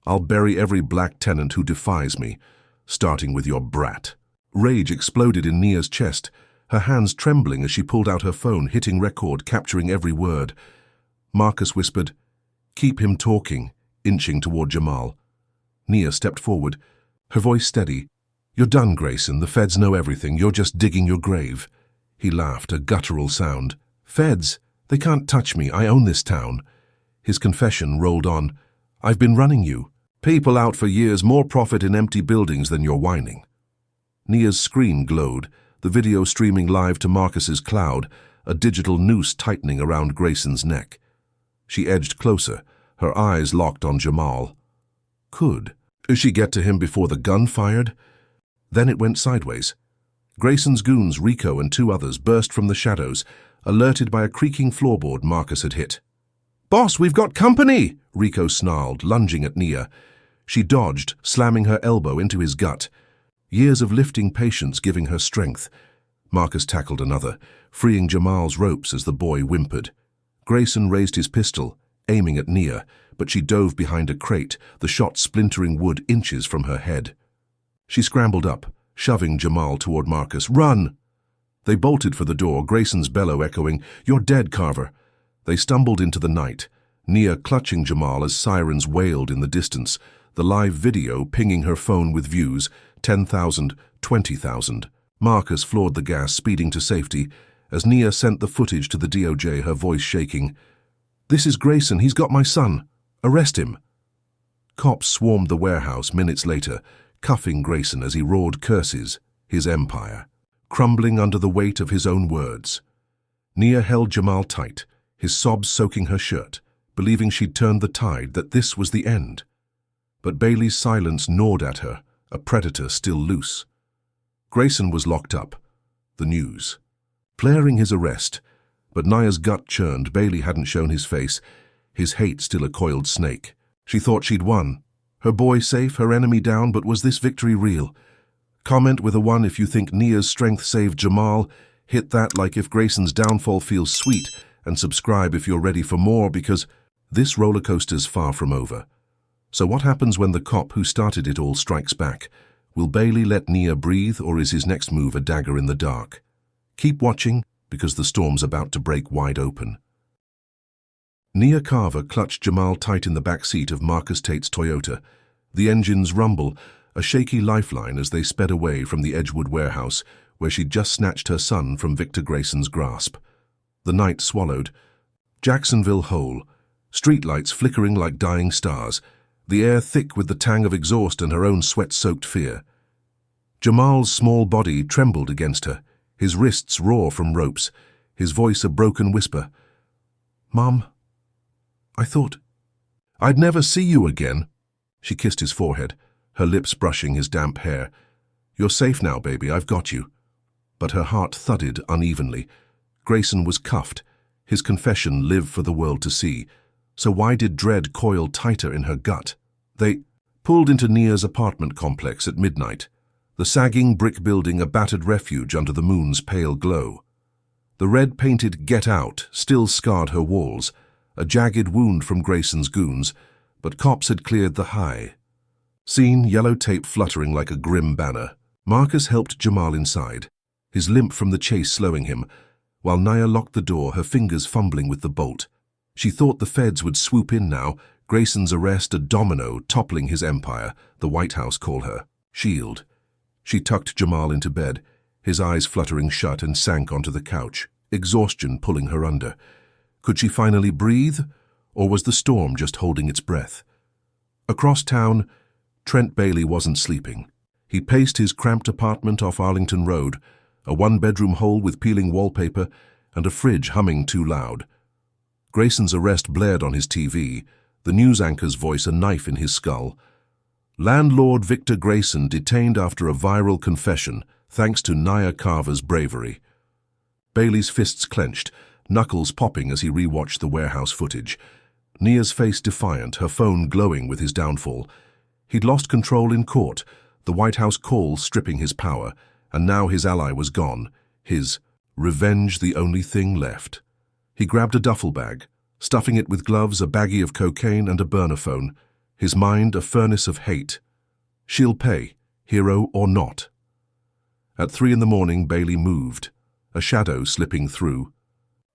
I'll bury every black tenant who defies me, starting with your brat." Rage exploded in Nia's chest, her hands trembling as she pulled out her phone, hitting record, capturing every word. Marcus whispered, "Keep him talking," inching toward Jamal. Nia stepped forward, her voice steady. "You're done, Grayson. The feds know everything. You're just digging your grave." He laughed, a guttural sound. "Feds? They can't touch me. I own this town." His confession rolled on. "I've been running you. People out for years, more profit in empty buildings than your whining." Nia's screen glowed, the video streaming live to Marcus's cloud, a digital noose tightening around Grayson's neck. She edged closer, her eyes locked on Jamal. Could she get to him before the gun fired? Then it went sideways. Grayson's goons, Rico and 2 others, burst from the shadows, alerted by a creaking floorboard Marcus had hit. "Boss, we've got company!" Rico snarled, lunging at Nia. She dodged, slamming her elbow into his gut. Years of lifting patience giving her strength. Marcus tackled another, freeing Jamal's ropes as the boy whimpered. Grayson raised his pistol, aiming at Nia, but she dove behind a crate, the shot splintering wood inches from her head. She scrambled up, shoving Jamal toward Marcus. "Run!" They bolted for the door, Grayson's bellow echoing, "You're dead, Carver." They stumbled into the night, Nia clutching Jamal as sirens wailed in the distance, the live video pinging her phone with views, 10,000, 20,000. Marcus floored the gas, speeding to safety, as Nia sent the footage to the DOJ, her voice shaking. "This is Grayson, he's got my son. Arrest him." Cops swarmed the warehouse minutes later, cuffing Grayson as he roared curses, his empire, crumbling under the weight of his own words. Nia held Jamal tight, his sobs soaking her shirt, believing she'd turned the tide, that this was the end. But Bailey's silence gnawed at her, a predator still loose. Grayson was locked up. The news. Flaring his arrest, but Nia's gut churned. Bailey hadn't shown his face, his hate still a coiled snake. She thought she'd won. Her boy safe, her enemy down, but was this victory real? Comment with a 1 if you think Nia's strength saved Jamal. Hit that like if Grayson's downfall feels sweet, and subscribe if you're ready for more, because this roller coaster's far from over. So what happens when the cop who started it all strikes back? Will Bailey let Nia breathe, or is his next move a dagger in the dark? Keep watching, because the storm's about to break wide open. Nia Carver clutched Jamal tight in the back seat of Marcus Tate's Toyota. The engines rumble, a shaky lifeline as they sped away from the Edgewood warehouse, where she'd just snatched her son from Victor Grayson's grasp. The night swallowed. Jacksonville whole, streetlights flickering like dying stars, the air thick with the tang of exhaust and her own sweat-soaked fear. Jamal's small body trembled against her, his wrists raw from ropes, his voice a broken whisper. "Mom, I thought I'd never see you again." She kissed his forehead, her lips brushing his damp hair. "You're safe now, baby, I've got you." But her heart thudded unevenly. Grayson was cuffed, his confession lived for the world to see. So why did dread coil tighter in her gut? They pulled into Nia's apartment complex at midnight, the sagging brick building a battered refuge under the moon's pale glow. The red-painted "Get Out" still scarred her walls, a jagged wound from Grayson's goons, but cops had cleared the high. Seen yellow tape fluttering like a grim banner. Marcus helped Jamal inside, his limp from the chase slowing him, while Nia locked the door, her fingers fumbling with the bolt. She thought the feds would swoop in now, Grayson's arrest a domino toppling his empire, the White House call her. Shield. She tucked Jamal into bed, his eyes fluttering shut, and sank onto the couch, exhaustion pulling her under. Could she finally breathe, or was the storm just holding its breath? Across town, Trent Bailey wasn't sleeping. He paced his cramped apartment off Arlington Road, a one-bedroom hole with peeling wallpaper and a fridge humming too loud. Grayson's arrest blared on his TV, the news anchor's voice a knife in his skull. Landlord Victor Grayson detained after a viral confession, thanks to Nia Carver's bravery. Bailey's fists clenched, knuckles popping as he rewatched the warehouse footage. Nia's face defiant, her phone glowing with his downfall. He'd lost control in court, the White House call stripping his power, and now his ally was gone, his revenge the only thing left. He grabbed a duffel bag, stuffing it with gloves, a baggie of cocaine, and a burner phone, his mind a furnace of hate. She'll pay, hero or not. At 3 a.m, Bailey moved, a shadow slipping through.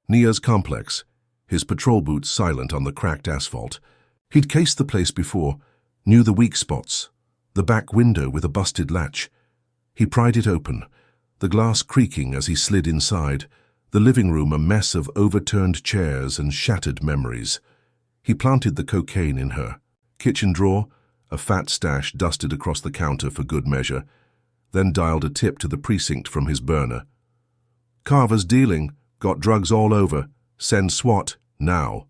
Nia's complex, his patrol boots silent on the cracked asphalt. He'd cased the place before, knew the weak spots, the back window with a busted latch. He pried it open, the glass creaking as he slid inside, the living room a mess of overturned chairs and shattered memories. He planted the cocaine in her kitchen drawer, a fat stash dusted across the counter for good measure, then dialed a tip to the precinct from his burner. "Carver's dealing, got drugs all over, send SWAT, now."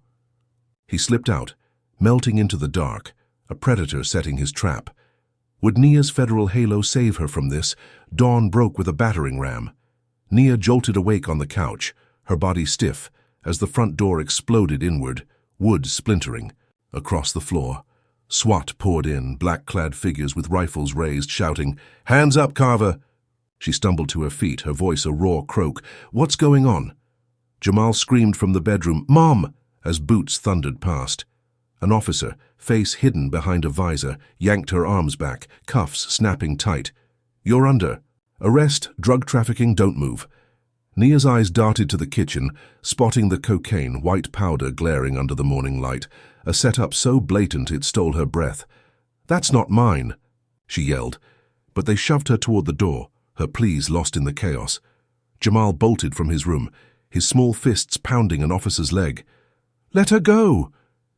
He slipped out, melting into the dark, a predator setting his trap. Would Nia's federal halo save her from this? Dawn broke with a battering ram. Nia jolted awake on the couch, her body stiff, as the front door exploded inward, wood splintering. Across the floor, SWAT poured in, black-clad figures with rifles raised, shouting, "Hands up, Carver!" She stumbled to her feet, her voice a raw croak. "What's going on?" Jamal screamed from the bedroom, "Mom!" as boots thundered past. An officer, face hidden behind a visor, yanked her arms back, cuffs snapping tight. "You're under. Arrest, drug trafficking, don't move." Nia's eyes darted to the kitchen, spotting the cocaine, white powder glaring under the morning light, a setup so blatant it stole her breath. "That's not mine," she yelled, but they shoved her toward the door, her pleas lost in the chaos. Jamal bolted from his room, his small fists pounding an officer's leg. "Let her go!"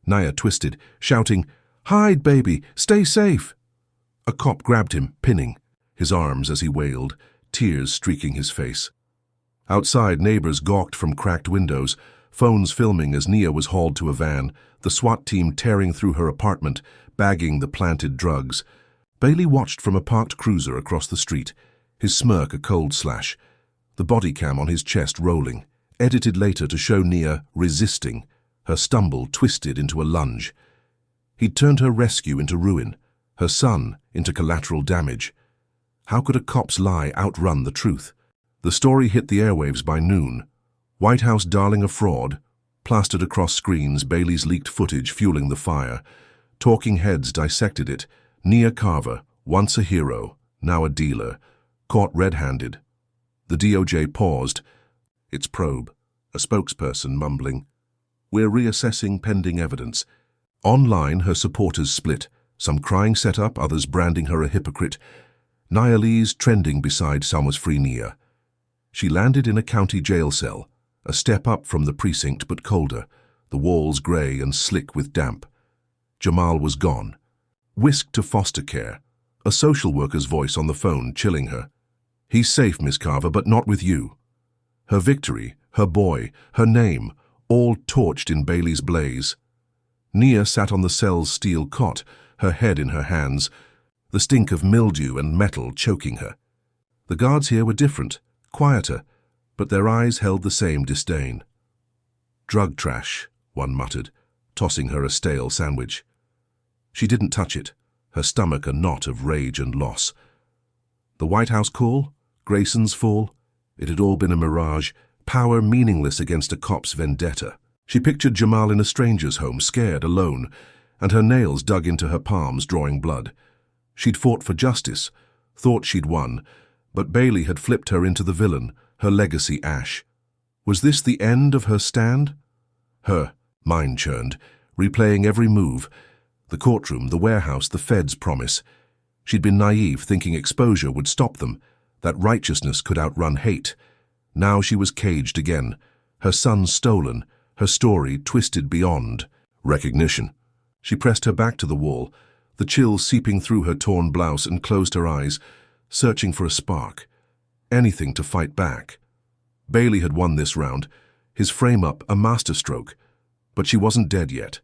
Nia twisted, shouting, "Hide, baby! Stay safe!" A cop grabbed him, pinning his arms as he wailed, tears streaking his face. Outside, neighbors gawked from cracked windows, phones filming as Nia was hauled to a van, the SWAT team tearing through her apartment, bagging the planted drugs. Bailey watched from a parked cruiser across the street, his smirk a cold slash, the body cam on his chest rolling, edited later to show Nia resisting, her stumble twisted into a lunge. He'd turned her rescue into ruin, her son into collateral damage. How could a cop's lie outrun the truth? The story hit the airwaves by noon. White House darling a fraud, plastered across screens, Bailey's leaked footage fueling the fire. Talking heads dissected it. Nia Carver, once a hero, now a dealer, caught red-handed. The DOJ paused. Its probe, a spokesperson mumbling, "We're reassessing pending evidence." Online, her supporters split, some crying set up, others branding her a hypocrite. Nia Lee's trending beside Summer's free Nia. She landed in a county jail cell, a step up from the precinct but colder, the walls grey and slick with damp. Jamal was gone, whisked to foster care, a social worker's voice on the phone chilling her. "He's safe, Miss Carver, but not with you." Her victory, her boy, her name, all torched in Bailey's blaze. Nia sat on the cell's steel cot, her head in her hands, the stink of mildew and metal choking her. The guards here were different, quieter, but their eyes held the same disdain. "Drug trash," one muttered, tossing her a stale sandwich. She didn't touch it, her stomach a knot of rage and loss. The White House call, Grayson's fall, it had all been a mirage, power meaningless against a cop's vendetta. She pictured Jamal in a stranger's home, scared, alone, and her nails dug into her palms, drawing blood. She'd fought for justice, thought she'd won, but Bailey had flipped her into the villain, her legacy ash. Was this the end of her stand? Her mind churned, replaying every move. The courtroom, the warehouse, the Fed's promise. She'd been naive, thinking exposure would stop them, that righteousness could outrun hate. Now she was caged again, her son stolen, her story twisted beyond recognition. She pressed her back to the wall, the chill seeping through her torn blouse, and closed her eyes, searching for a spark. Anything to fight back. Bailey had won this round, his frame-up a masterstroke, but she wasn't dead yet.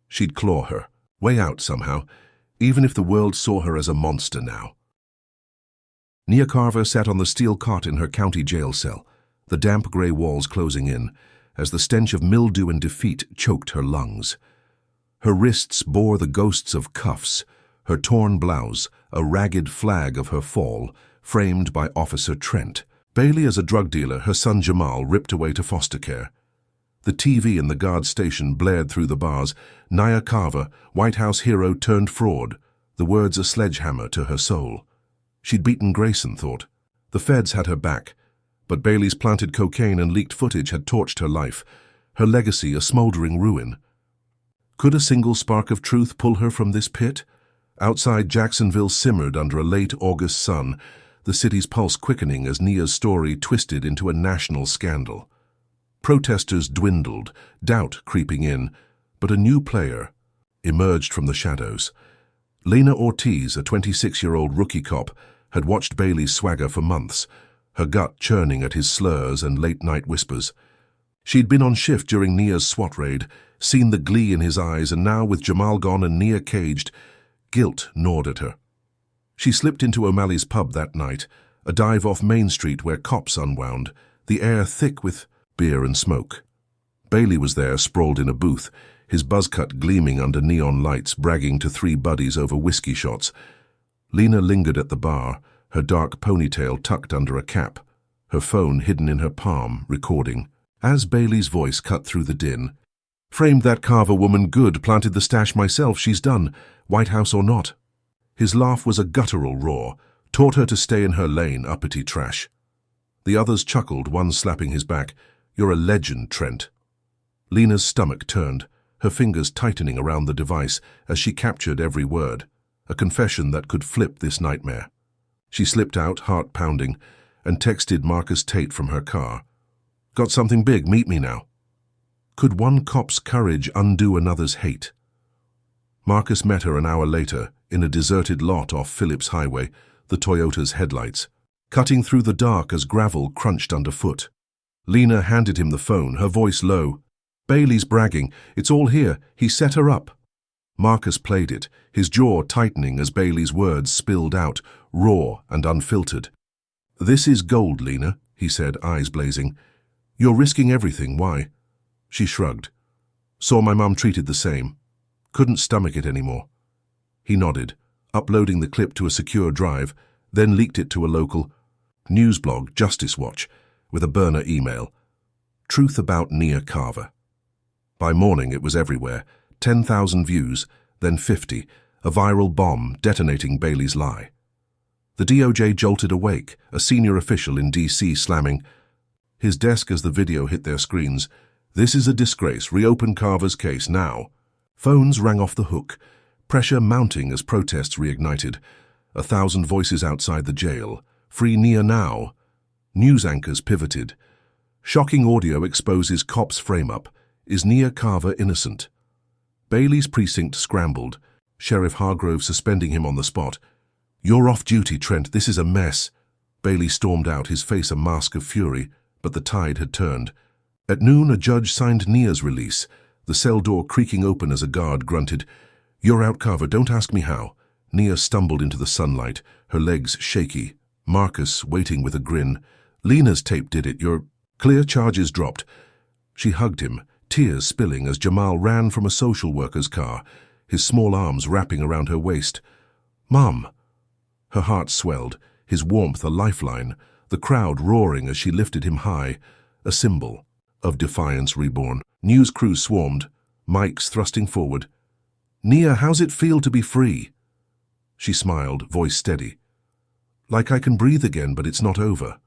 She'd claw her way out somehow, even if the world saw her as a monster now. Nia Carver sat on the steel cot in her county jail cell, the damp grey walls closing in, as the stench of mildew and defeat choked her lungs. Her wrists bore the ghosts of cuffs, her torn blouse, a ragged flag of her fall, framed by Officer Trent. Bailey as a drug dealer, her son Jamal ripped away to foster care. The TV in the guard station blared through the bars. Nia Carver, White House hero turned fraud, the words a sledgehammer to her soul. She'd beaten Grayson, thought. The feds had her back, but Bailey's planted cocaine and leaked footage had torched her life, her legacy a smoldering ruin. Could a single spark of truth pull her from this pit? Outside, Jacksonville simmered under a late August sun, the city's pulse quickening as Nia's story twisted into a national scandal. Protesters dwindled, doubt creeping in, but a new player emerged from the shadows. Lena Ortiz, a 26-year-old rookie cop, had watched Bailey's swagger for months, her gut churning at his slurs and late-night whispers. She'd been on shift during Nia's SWAT raid, seen the glee in his eyes, and now, with Jamal gone and Nia caged, guilt gnawed at her. She slipped into O'Malley's pub that night, a dive off Main Street where cops unwound, the air thick with beer and smoke. Bailey was there, sprawled in a booth, his buzzcut gleaming under neon lights, bragging to three buddies over whiskey shots. Lena lingered at the bar, her dark ponytail tucked under a cap, her phone hidden in her palm, recording. As Bailey's voice cut through the din, "Framed that Carver woman good, planted the stash myself, she's done, White House or not." His laugh was a guttural roar, taught her to stay in her lane, uppity trash. The others chuckled, one slapping his back. "You're a legend, Trent." Lena's stomach turned, her fingers tightening around the device as she captured every word, a confession that could flip this nightmare. She slipped out, heart pounding, and texted Marcus Tate from her car. "Got something big, meet me now." Could one cop's courage undo another's hate? Marcus met her an hour later in a deserted lot off Phillips Highway, the Toyota's headlights, cutting through the dark as gravel crunched underfoot. Lena handed him the phone, her voice low. "Bailey's bragging. It's all here. He set her up." Marcus played it, his jaw tightening as Bailey's words spilled out, raw and unfiltered. "This is gold, Lena," he said, eyes blazing. "You're risking everything. Why?" She shrugged. "Saw my mum treated the same. Couldn't stomach it anymore." He nodded, uploading the clip to a secure drive, then leaked it to a local news blog, Justice Watch, with a burner email. Truth about Nia Carver. By morning it was everywhere, 10,000 views, then 50, a viral bomb detonating Bailey's lie. The DOJ jolted awake, a senior official in D.C. slamming his desk as the video hit their screens. "This is a disgrace. Reopen Carver's case now." Phones rang off the hook, pressure mounting as protests reignited. 1,000 voices outside the jail. "Free Nia now." News anchors pivoted. Shocking audio exposes cop's frame-up. Is Nia Carver innocent? Bailey's precinct scrambled, Sheriff Hargrove suspending him on the spot. "You're off duty, Trent. This is a mess." Bailey stormed out, his face a mask of fury, but the tide had turned. At noon, a judge signed Nia's release, the cell door creaking open as a guard grunted, "You're out, Carver. Don't ask me how." Nia stumbled into the sunlight, her legs shaky. Marcus waiting with a grin. "Lena's tape did it. You're clear." Charges dropped. She hugged him, tears spilling as Jamal ran from a social worker's car, his small arms wrapping around her waist. "Mom!" Her heart swelled, his warmth a lifeline, the crowd roaring as she lifted him high, a symbol of defiance reborn. News crews swarmed, mics thrusting forward. "Nia, how's it feel to be free?" She smiled, voice steady. "Like I can breathe again, but it's not over."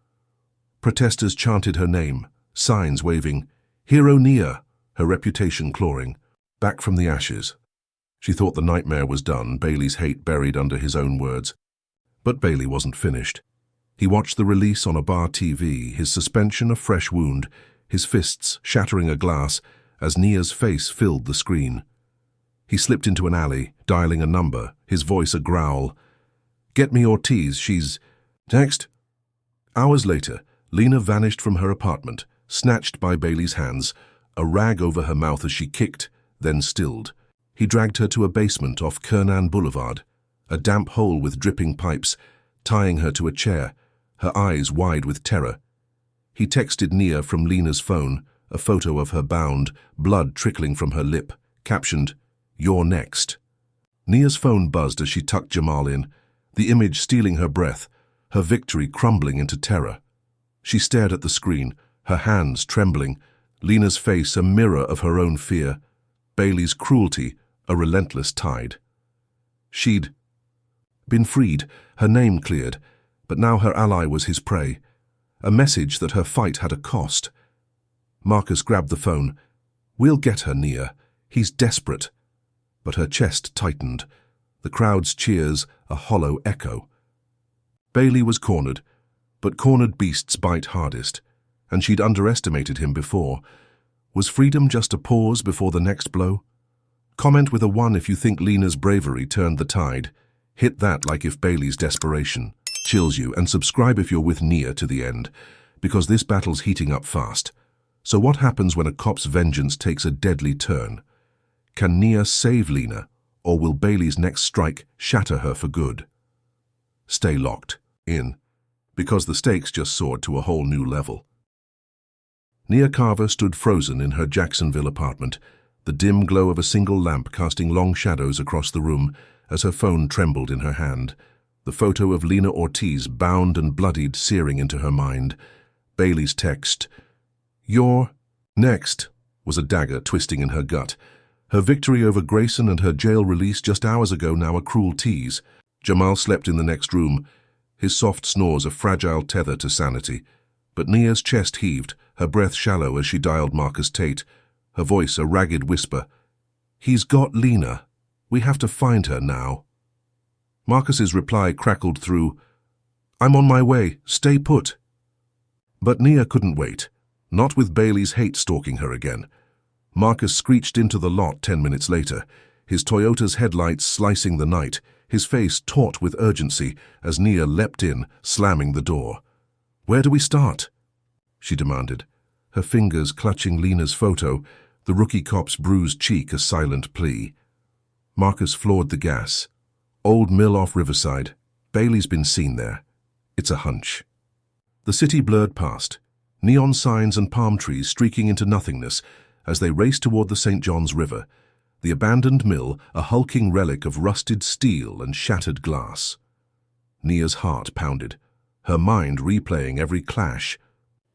Protesters chanted her name, signs waving, "Hero Nia," her reputation clawing, back from the ashes. She thought the nightmare was done, Bailey's hate buried under his own words. But Bailey wasn't finished. He watched the release on a bar TV, his suspension a fresh wound, his fists shattering a glass as Nia's face filled the screen. He slipped into an alley, dialing a number, his voice a growl. "Get me Ortiz, she's..." "Next." Hours later, Lena vanished from her apartment, snatched by Bailey's hands, a rag over her mouth as she kicked, then stilled. He dragged her to a basement off Kernan Boulevard, a damp hole with dripping pipes, tying her to a chair, her eyes wide with terror. He texted Nia from Lena's phone, a photo of her bound, blood trickling from her lip, captioned, "You're next." Nia's phone buzzed as she tucked Jamal in, the image stealing her breath, her victory crumbling into terror. She stared at the screen, her hands trembling, Lena's face a mirror of her own fear, Bailey's cruelty a relentless tide. She'd been freed, her name cleared, but now her ally was his prey, a message that her fight had a cost. Marcus grabbed the phone. "We'll get her, Nia. He's desperate." But her chest tightened, the crowd's cheers a hollow echo. Bailey was cornered, but cornered beasts bite hardest, and she'd underestimated him before. Was freedom just a pause before the next blow? Comment with a 1 if you think Lena's bravery turned the tide. Hit that like if Bailey's desperation chills you, and subscribe if you're with Nia to the end, because this battle's heating up fast. So what happens when a cop's vengeance takes a deadly turn? Can Nia save Lena, or will Bailey's next strike shatter her for good? Stay locked in, because the stakes just soared to a whole new level. Nia Carver stood frozen in her Jacksonville apartment, the dim glow of a single lamp casting long shadows across the room as her phone trembled in her hand, the photo of Lena Ortiz bound and bloodied searing into her mind. Bailey's text, "You're..." Next was a dagger twisting in her gut. Her victory over Grayson and her jail release just hours ago now a cruel tease. Jamal slept in the next room, his soft snores a fragile tether to sanity. But Nia's chest heaved, her breath shallow as she dialed Marcus Tate, her voice a ragged whisper. "He's got Lena. We have to find her now." Marcus's reply crackled through, "I'm on my way. Stay put." But Nia couldn't wait, not with Bailey's hate stalking her again. Marcus screeched into the lot 10 minutes later, his Toyota's headlights slicing the night, his face taut with urgency as Nia leapt in, slamming the door. "Where do we start?" she demanded, her fingers clutching Lena's photo, the rookie cop's bruised cheek a silent plea. Marcus floored the gas. "Old mill off Riverside. Bailey's been seen there. It's a hunch." The city blurred past, neon signs and palm trees streaking into nothingness as they raced toward the St. John's River, the abandoned mill a hulking relic of rusted steel and shattered glass. Nia's heart pounded, her mind replaying every clash.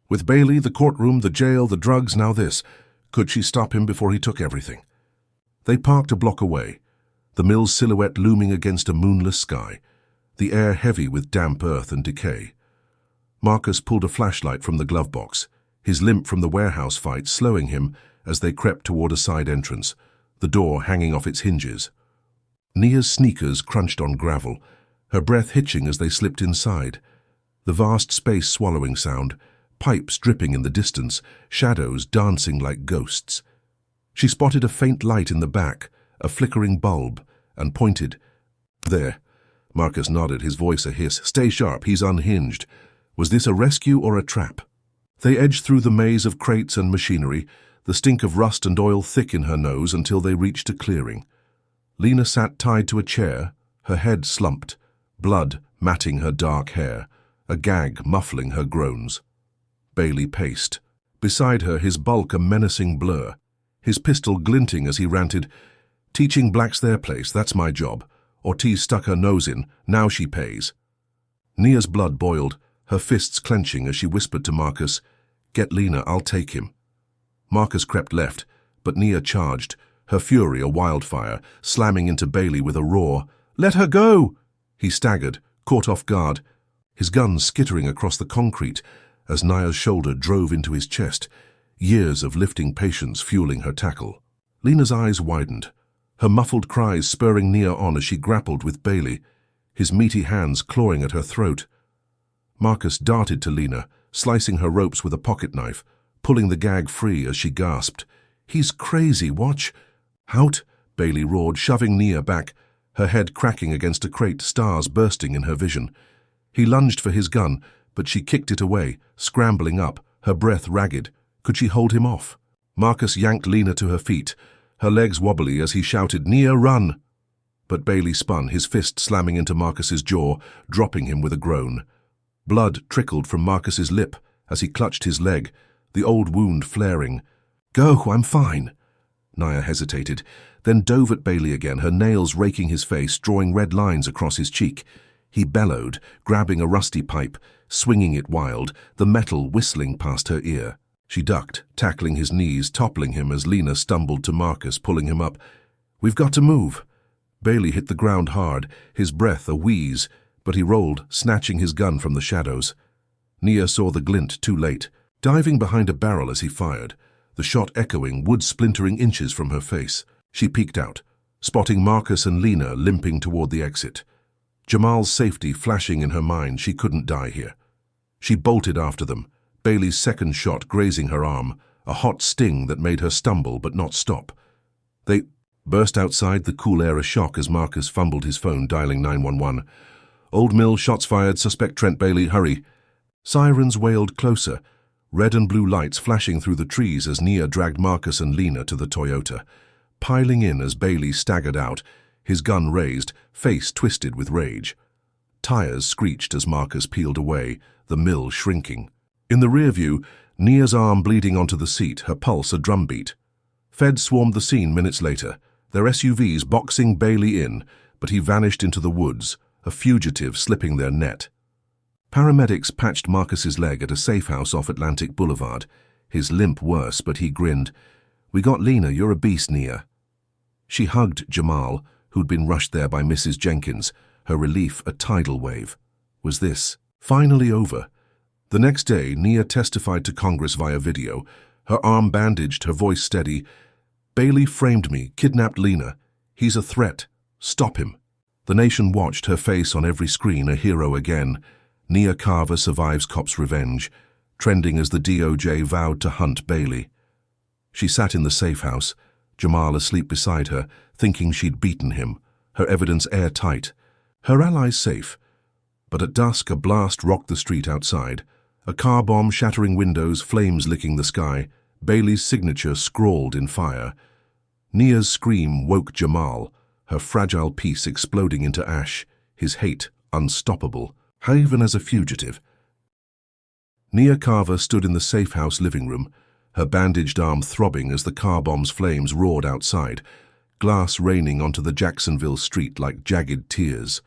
With Bailey, the courtroom, the jail, the drugs, now this. Could she stop him before he took everything? They parked a block away, the mill's silhouette looming against a moonless sky, the air heavy with damp earth and decay. Marcus pulled a flashlight from the glove box, his limp from the warehouse fight slowing him as they crept toward a side entrance, the door hanging off its hinges. Nia's sneakers crunched on gravel, her breath hitching as they slipped inside. The vast space swallowing sound, pipes dripping in the distance, shadows dancing like ghosts. She spotted a faint light in the back, a flickering bulb, and pointed. "There." Marcus nodded, his voice a hiss. "Stay sharp, he's unhinged." Was this a rescue or a trap? They edged through the maze of crates and machinery, the stink of rust and oil thick in her nose until they reached a clearing. Lena sat tied to a chair, her head slumped, blood matting her dark hair, a gag muffling her groans. Bailey paced. Beside her, his bulk a menacing blur, his pistol glinting as he ranted, "Teaching blacks their place, that's my job. Ortiz stuck her nose in, now she pays." Nia's blood boiled, her fists clenching as she whispered to Marcus, "Get Lena, I'll take him." Marcus crept left, but Nia charged, her fury a wildfire, slamming into Bailey with a roar. "Let her go!" He staggered, caught off guard, his gun skittering across the concrete as Nia's shoulder drove into his chest, years of lifting patience fueling her tackle. Lena's eyes widened, her muffled cries spurring Nia on as she grappled with Bailey, his meaty hands clawing at her throat. Marcus darted to Lena, slicing her ropes with a pocket knife, pulling the gag free as she gasped. "He's crazy, watch!" "Hout!" Bailey roared, shoving Nia back, her head cracking against a crate, stars bursting in her vision. He lunged for his gun, but she kicked it away, scrambling up, her breath ragged. Could she hold him off? Marcus yanked Lena to her feet, her legs wobbly as he shouted, "Nia, run!" But Bailey spun, his fist slamming into Marcus's jaw, dropping him with a groan. Blood trickled from Marcus's lip as he clutched his leg, the old wound flaring. "Go, I'm fine." Nia hesitated, then dove at Bailey again, her nails raking his face, drawing red lines across his cheek. He bellowed, grabbing a rusty pipe, swinging it wild, the metal whistling past her ear. She ducked, tackling his knees, toppling him as Lena stumbled to Marcus, pulling him up. "We've got to move." Bailey hit the ground hard, his breath a wheeze, but he rolled, snatching his gun from the shadows. Nia saw the glint too late, diving behind a barrel as he fired, the shot echoing, wood splintering inches from her face. She peeked out, spotting Marcus and Lena limping toward the exit. Jamal's safety flashing in her mind, she couldn't die here. She bolted after them, Bailey's second shot grazing her arm, a hot sting that made her stumble but not stop. They burst outside, the cool air a shock as Marcus fumbled his phone, dialing 911. "Old Mill, shots fired, suspect Trent Bailey, hurry." Sirens wailed closer, red and blue lights flashing through the trees as Nia dragged Marcus and Lena to the Toyota. Piling in as Bailey staggered out, his gun raised, face twisted with rage. Tires screeched as Marcus peeled away, the mill shrinking. In the rear view, Nia's arm bleeding onto the seat, her pulse a drumbeat. Feds swarmed the scene minutes later, their SUVs boxing Bailey in, but he vanished into the woods, a fugitive slipping their net. Paramedics patched Marcus's leg at a safe house off Atlantic Boulevard, his limp worse, but he grinned. "We got Lena, you're a beast, Nia." She hugged Jamal, who'd been rushed there by Mrs. Jenkins, her relief a tidal wave. Was this finally over? The next day, Nia testified to Congress via video, her arm bandaged, her voice steady. "Bailey framed me, kidnapped Lena. He's a threat. Stop him." The nation watched, her face on every screen, a hero again. Nia Carver survives cop's revenge, trending as the DOJ vowed to hunt Bailey. She sat in the safe house, Jamal asleep beside her, thinking she'd beaten him, her evidence airtight, her allies safe. But at dusk, a blast rocked the street outside. A car bomb shattering windows, flames licking the sky, Bailey's signature scrawled in fire. Nia's scream woke Jamal, her fragile peace exploding into ash, his hate unstoppable, even as a fugitive. Nia Carver stood in the safe house living room, her bandaged arm throbbing as the car bomb's flames roared outside, glass raining onto the Jacksonville street like jagged tears.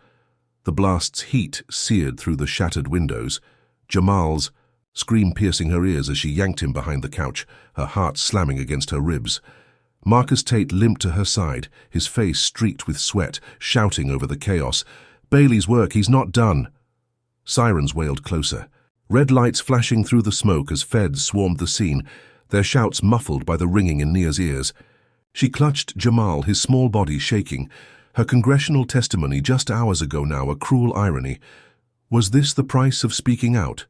The blast's heat seared through the shattered windows. Jamal's scream piercing her ears as she yanked him behind the couch, her heart slamming against her ribs. Marcus Tate limped to her side, his face streaked with sweat, shouting over the chaos. "Bailey's work, he's not done." Sirens wailed closer, red lights flashing through the smoke as feds swarmed the scene, their shouts muffled by the ringing in Nia's ears. She clutched Jamal, his small body shaking. Her congressional testimony just hours ago now, a cruel irony. Was this the price of speaking out?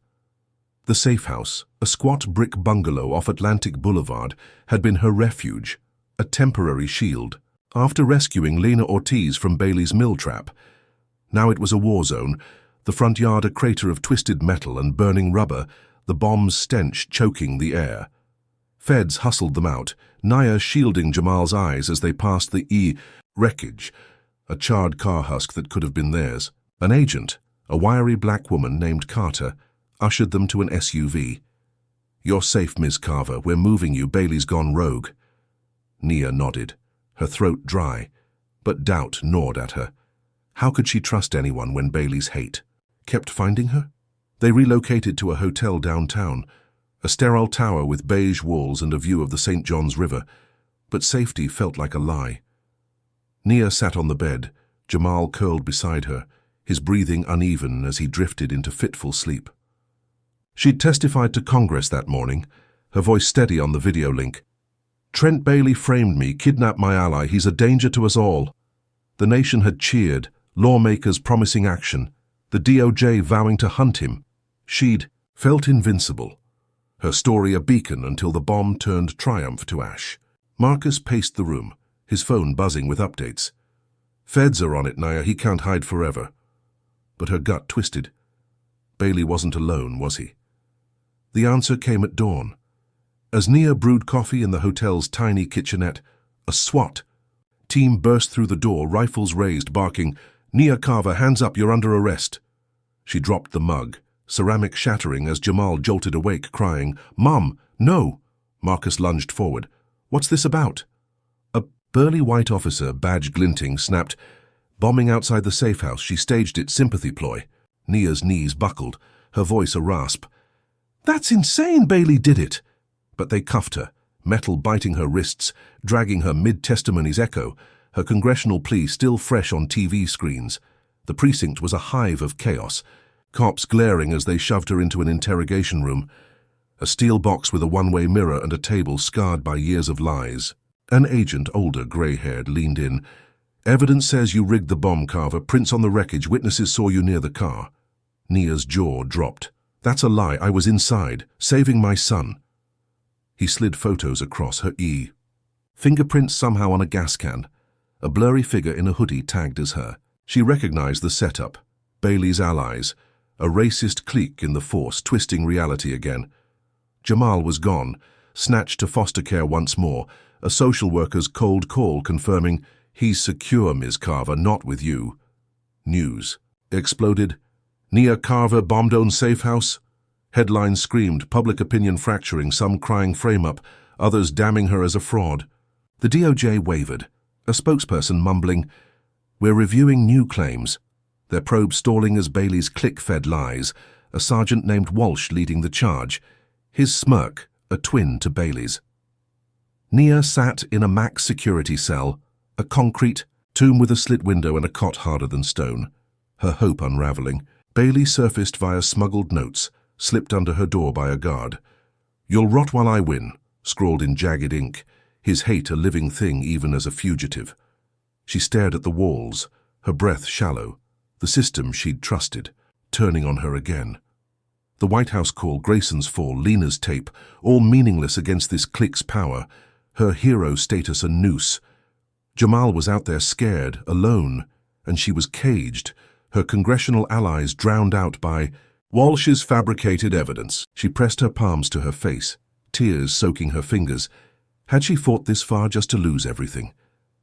The safe house, a squat brick bungalow off Atlantic Boulevard, had been her refuge, a temporary shield. After rescuing Lena Ortiz from Bailey's mill trap, now it was a war zone, the front yard a crater of twisted metal and burning rubber, the bomb's stench choking the air. Feds hustled them out, Nia shielding Jamal's eyes as they passed the wreckage, a charred car husk that could have been theirs. An agent, a wiry black woman named Carter, ushered them to an SUV. "You're safe, Ms. Carver. We're moving you. Bailey's gone rogue." Nia nodded, her throat dry, but doubt gnawed at her. How could she trust anyone when Bailey's hate kept finding her? They relocated to a hotel downtown, a sterile tower with beige walls and a view of the St. Johns River, but safety felt like a lie. Nia sat on the bed, Jamal curled beside her, his breathing uneven as he drifted into fitful sleep. She'd testified to Congress that morning, her voice steady on the video link. "Trent Bailey framed me, kidnapped my ally. He's a danger to us all." The nation had cheered, lawmakers promising action, the DOJ vowing to hunt him. She'd felt invincible, her story a beacon until the bomb turned triumph to ash. Marcus paced the room, his phone buzzing with updates. "Feds are on it, Nia. He can't hide forever." But her gut twisted. Bailey wasn't alone, was he? The answer came at dawn. As Nia brewed coffee in the hotel's tiny kitchenette, a SWAT team burst through the door, rifles raised, barking, "Nia Carver, hands up, you're under arrest." She dropped the mug, ceramic shattering as Jamal jolted awake, crying, "Mom, no!" Marcus lunged forward. "What's this about?" A burly white officer, badge glinting, snapped, "Bombing outside the safe house. She staged it, sympathy ploy." Nia's knees buckled, her voice a rasp. "That's insane, Bailey did it!" But they cuffed her, metal biting her wrists, dragging her mid-testimony's echo, her congressional plea still fresh on TV screens. The precinct was a hive of chaos, cops glaring as they shoved her into an interrogation room, a steel box with a one-way mirror and a table scarred by years of lies. An agent, older, grey-haired, leaned in. "Evidence says you rigged the bomb, Carver. Prints on the wreckage. Witnesses saw you near the car." Nia's jaw dropped. "That's a lie. I was inside, saving my son." He slid photos across her fingerprints somehow on a gas can, a blurry figure in a hoodie tagged as her. She recognized the setup, Bailey's allies, a racist clique in the force, twisting reality again. Jamal was gone, snatched to foster care once more, a social worker's cold call confirming, "He's secure, Ms. Carver, not with you." News exploded. "Nia Carver bombed own safe house." Headlines screamed, public opinion fracturing, some crying frame-up, others damning her as a fraud. The DOJ wavered, a spokesperson mumbling, "We're reviewing new claims." Their probe stalling as Bailey's clique fed lies, a sergeant named Walsh leading the charge. His smirk, a twin to Bailey's. Nia sat in a max security cell, a concrete tomb with a slit window and a cot harder than stone, her hope unraveling. Bailey surfaced via smuggled notes, slipped under her door by a guard. "You'll rot while I win," scrawled in jagged ink, his hate a living thing even as a fugitive. She stared at the walls, her breath shallow, the system she'd trusted, turning on her again. The White House call, Grayson's fall, Lena's tape, all meaningless against this clique's power, her hero status a noose. Jamal was out there scared, alone, and she was caged, her congressional allies drowned out by Walsh's fabricated evidence. She pressed her palms to her face, tears soaking her fingers. Had she fought this far just to lose everything?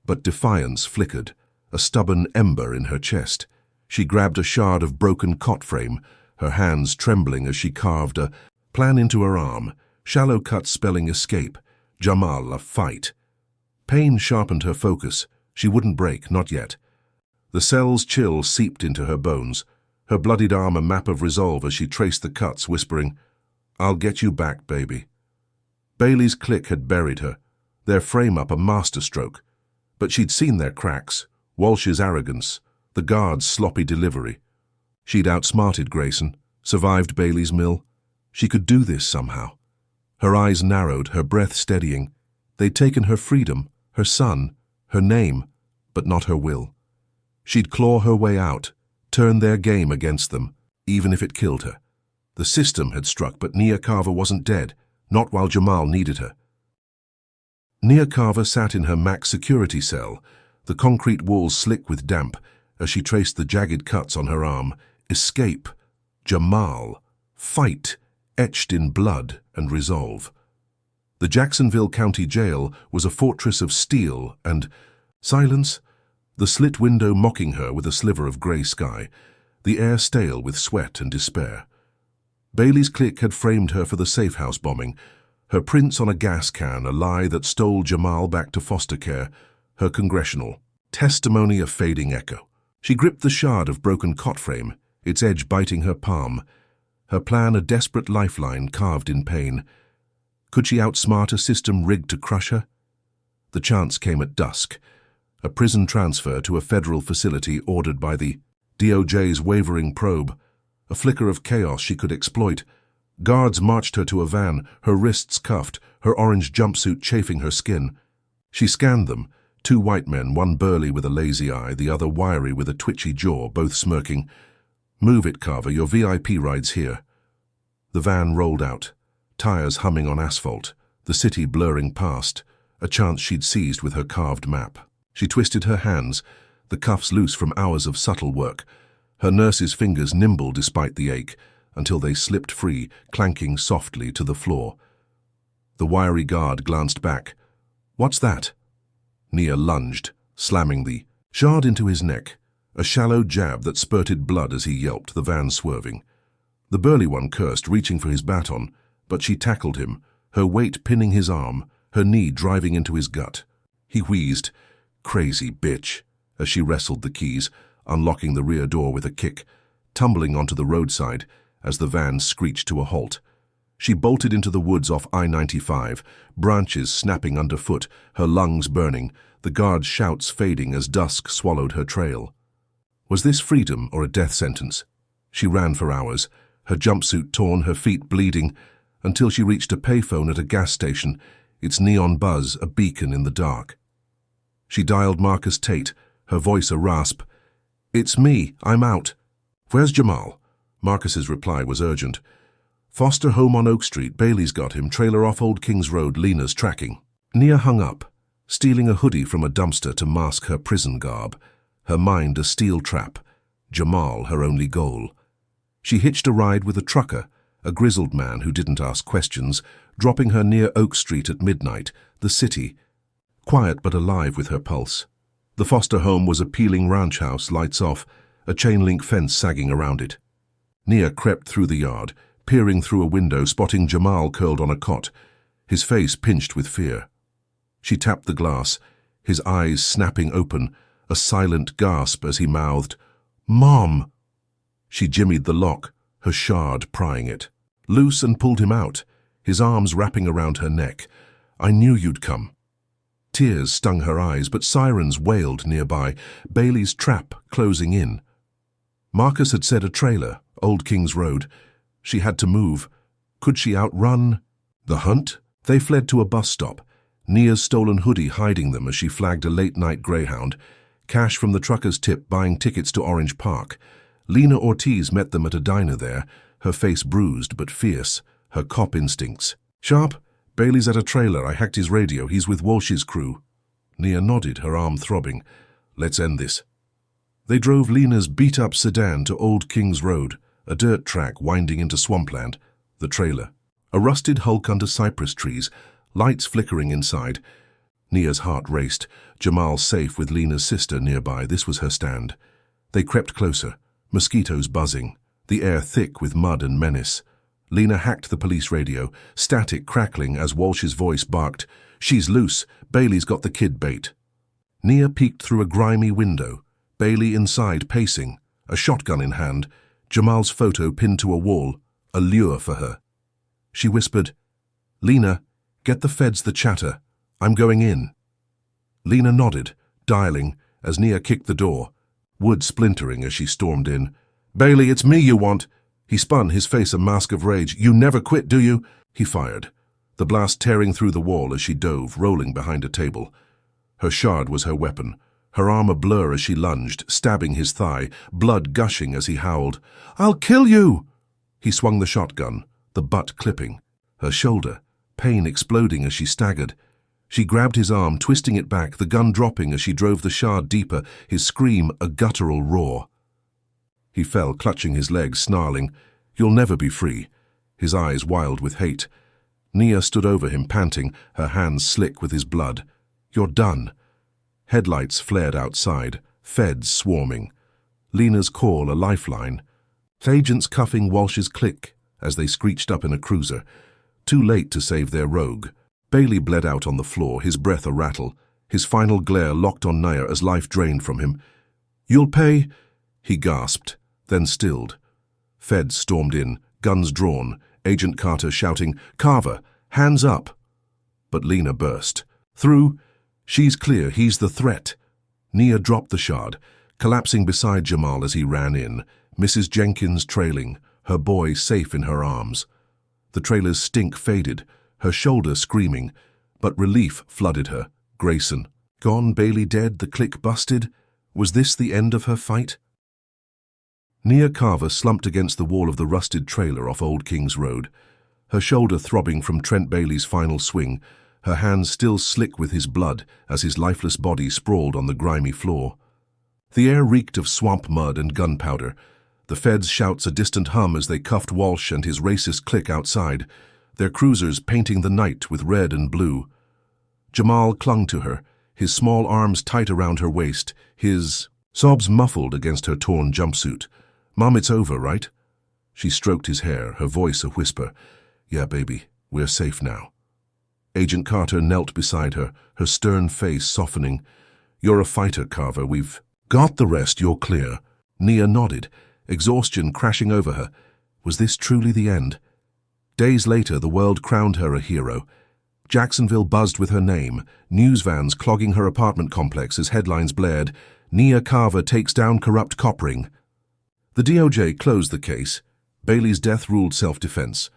But defiance flickered, a stubborn ember in her chest. She grabbed a shard of broken cot frame, her hands trembling as she carved a plan into her arm, shallow cut spelling escape, Jamal, a fight. Pain sharpened her focus. She wouldn't break, not yet. The cell's chill seeped into her bones, her bloodied arm a map of resolve as she traced the cuts, whispering, "I'll get you back, baby." Bailey's clique had buried her, their frame-up a masterstroke. But she'd seen their cracks, Walsh's arrogance, the guard's sloppy delivery. She'd outsmarted Grayson, survived Bailey's mill. She could do this somehow. Her eyes narrowed, her breath steadying. They'd taken her freedom, her son, her name, but not her will. She'd claw her way out, turn their game against them, even if it killed her. The system had struck, but Nia Carver wasn't dead, not while Jamal needed her. Nia Carver sat in her max security cell, the concrete walls slick with damp, as she traced the jagged cuts on her arm. Escape, Jamal, fight, etched in blood and resolve. The Jacksonville County Jail was a fortress of steel and silence, the slit window mocking her with a sliver of grey sky, the air stale with sweat and despair. Bailey's clique had framed her for the safe house bombing, her prints on a gas can, a lie that stole Jamal back to foster care, her congressional testimony a fading echo. She gripped the shard of broken cot frame, its edge biting her palm, her plan a desperate lifeline carved in pain. Could she outsmart a system rigged to crush her? The chance came at dusk, a prison transfer to a federal facility ordered by the DOJ's wavering probe, a flicker of chaos she could exploit. Guards marched her to a van, her wrists cuffed, her orange jumpsuit chafing her skin. She scanned them, two white men, one burly with a lazy eye, the other wiry with a twitchy jaw, both smirking. "Move it, Carver, your VIP ride's here." The van rolled out, tires humming on asphalt, the city blurring past, a chance she'd seized with her carved map. She twisted her hands, the cuffs loose from hours of subtle work, her nurse's fingers nimble despite the ache, until they slipped free, clanking softly to the floor. The wiry guard glanced back. "What's that?" Nia lunged, slamming the shard into his neck, a shallow jab that spurted blood as he yelped, the van swerving. The burly one cursed, reaching for his baton, but she tackled him, her weight pinning his arm, her knee driving into his gut. He wheezed, "Crazy bitch," as she wrestled the keys, unlocking the rear door with a kick, tumbling onto the roadside as the van screeched to a halt. She bolted into the woods off I-95, branches snapping underfoot, her lungs burning, the guard's shouts fading as dusk swallowed her trail. Was this freedom or a death sentence? She ran for hours, her jumpsuit torn, her feet bleeding, until she reached a payphone at a gas station, its neon buzz a beacon in the dark. She dialed Marcus Tate, her voice a rasp. "It's me, I'm out." "Where's Jamal?" Marcus's reply was urgent. "Foster home on Oak Street, Bailey's got him, trailer off Old Kings Road, Lena's tracking." Nia hung up, stealing a hoodie from a dumpster to mask her prison garb, her mind a steel trap, Jamal her only goal. She hitched a ride with a trucker, a grizzled man who didn't ask questions, dropping her near Oak Street at midnight, the city, quiet but alive with her pulse. The Foster home was a peeling ranch house, lights off, a chain-link fence sagging around it. Nia crept through the yard, peering through a window, spotting Jamal curled on a cot, his face pinched with fear. She tapped the glass, his eyes snapping open, a silent gasp as he mouthed, "Mom!" She jimmied the lock, her shard prying it. Loose, and pulled him out, his arms wrapping around her neck. "I knew you'd come." Tears stung her eyes, but sirens wailed nearby, Bailey's trap closing in. Marcus had said a trailer, Old King's Road. She had to move. Could she outrun the hunt? They fled to a bus stop, Nia's stolen hoodie hiding them as she flagged a late-night Greyhound, cash from the trucker's tip buying tickets to Orange Park. Lena Ortiz met them at a diner there, her face bruised but fierce, her cop instincts. "Sharp, Bailey's at a trailer. I hacked his radio. He's with Walsh's crew." Nia nodded, her arm throbbing. "Let's end this." They drove Lena's beat-up sedan to Old King's Road, a dirt track winding into swampland. The trailer. A rusted hulk under cypress trees, lights flickering inside. Nia's heart raced. Jamal safe with Lena's sister nearby. This was her stand. They crept closer, mosquitoes buzzing, the air thick with mud and menace. Lena hacked the police radio, static crackling as Walsh's voice barked, "She's loose. Bailey's got the kid bait." Nia peeked through a grimy window, Bailey inside pacing, a shotgun in hand, Jamal's photo pinned to a wall, a lure for her. She whispered, "Lena, get the feds the chatter. I'm going in." Lena nodded, dialing, as Nia kicked the door, wood splintering as she stormed in. "Bailey, it's me you want." He spun, his face a mask of rage. "You never quit, do you?" He fired, the blast tearing through the wall as she dove, rolling behind a table. Her shard was her weapon, her arm a blur as she lunged, stabbing his thigh, blood gushing as he howled, "I'll kill you!" He swung the shotgun, the butt clipping. Her shoulder, pain exploding as she staggered. She grabbed his arm, twisting it back, the gun dropping as she drove the shard deeper, his scream a guttural roar. He fell, clutching his legs, snarling, "You'll never be free," his eyes wild with hate. Nia stood over him, panting, her hands slick with his blood. "You're done." Headlights flared outside, feds swarming. Lena's call a lifeline. Agents cuffing Walsh's clique as they screeched up in a cruiser. Too late to save their rogue. Bailey bled out on the floor, his breath a rattle, his final glare locked on Nia as life drained from him. "You'll pay," he gasped, then stilled. Feds stormed in, guns drawn, Agent Carter shouting, "Carver, hands up!" But Lena burst. "Through. She's clear, he's the threat." Nia dropped the shard, collapsing beside Jamal as he ran in, Mrs. Jenkins trailing, her boy safe in her arms. The trailer's stink faded, her shoulder screaming, but relief flooded her. Grayson. Gone, Bailey dead, the clique busted? Was this the end of her fight? Nia Carver slumped against the wall of the rusted trailer off Old King's Road, her shoulder throbbing from Trent Bailey's final swing, her hands still slick with his blood as his lifeless body sprawled on the grimy floor. The air reeked of swamp mud and gunpowder, the feds' shouts a distant hum as they cuffed Walsh and his racist clique outside, their cruisers painting the night with red and blue. Jamal clung to her, his small arms tight around her waist, his sobs muffled against her torn jumpsuit. "Mom, it's over, right?" She stroked his hair, her voice a whisper. "Yeah, baby, we're safe now." Agent Carter knelt beside her, her stern face softening. "You're a fighter, Carver. We've got the rest. You're clear." Nia nodded, exhaustion crashing over her. Was this truly the end? Days later, the world crowned her a hero. Jacksonville buzzed with her name, news vans clogging her apartment complex as headlines blared, "Nia Carver takes down corrupt cop ring." The DOJ closed the case. Bailey's death ruled self-defense.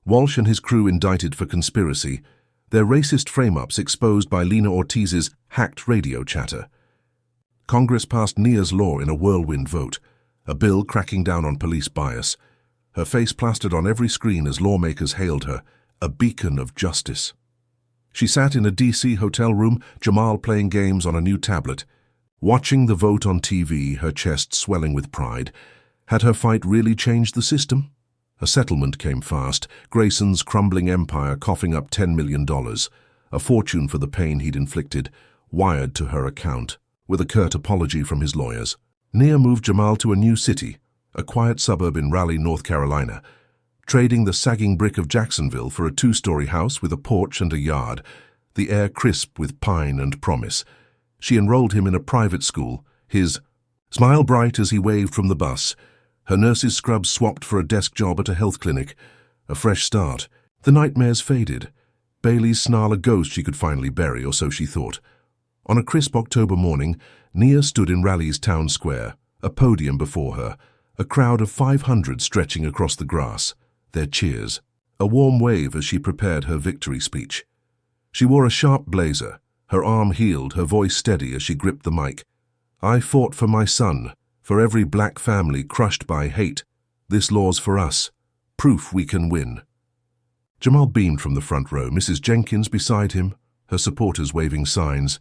Walsh and his crew indicted for conspiracy, their racist frame-ups exposed by Lena Ortiz's hacked radio chatter. Congress passed Nia's law in a whirlwind vote, a bill cracking down on police bias. Her face plastered on every screen as lawmakers hailed her, a beacon of justice. She sat in a D.C. hotel room, Jamal playing games on a new tablet. Watching the vote on TV, her chest swelling with pride. Had her fight really changed the system? A settlement came fast, Grayson's crumbling empire coughing up $10 million, a fortune for the pain he'd inflicted, wired to her account, with a curt apology from his lawyers. Nia moved Jamal to a new city, a quiet suburb in Raleigh, North Carolina, trading the sagging brick of Jacksonville for a 2-story house with a porch and a yard, the air crisp with pine and promise. She enrolled him in a private school, his smile bright as he waved from the bus, her nurse's scrubs swapped for a desk job at a health clinic, a fresh start, The nightmares faded. Bailey's snarl a ghost she could finally bury, or so she thought. On a crisp October morning, Nia stood in Raleigh's town square, a podium before her, a crowd of 500 stretching across the grass, their cheers, a warm wave as she prepared her victory speech. She wore a sharp blazer, her arm heeled, her voice steady as she gripped the mic. "I fought for my son, for every black family crushed by hate. This law's for us. Proof we can win." Jamal beamed from the front row, Mrs. Jenkins beside him, her supporters waving signs.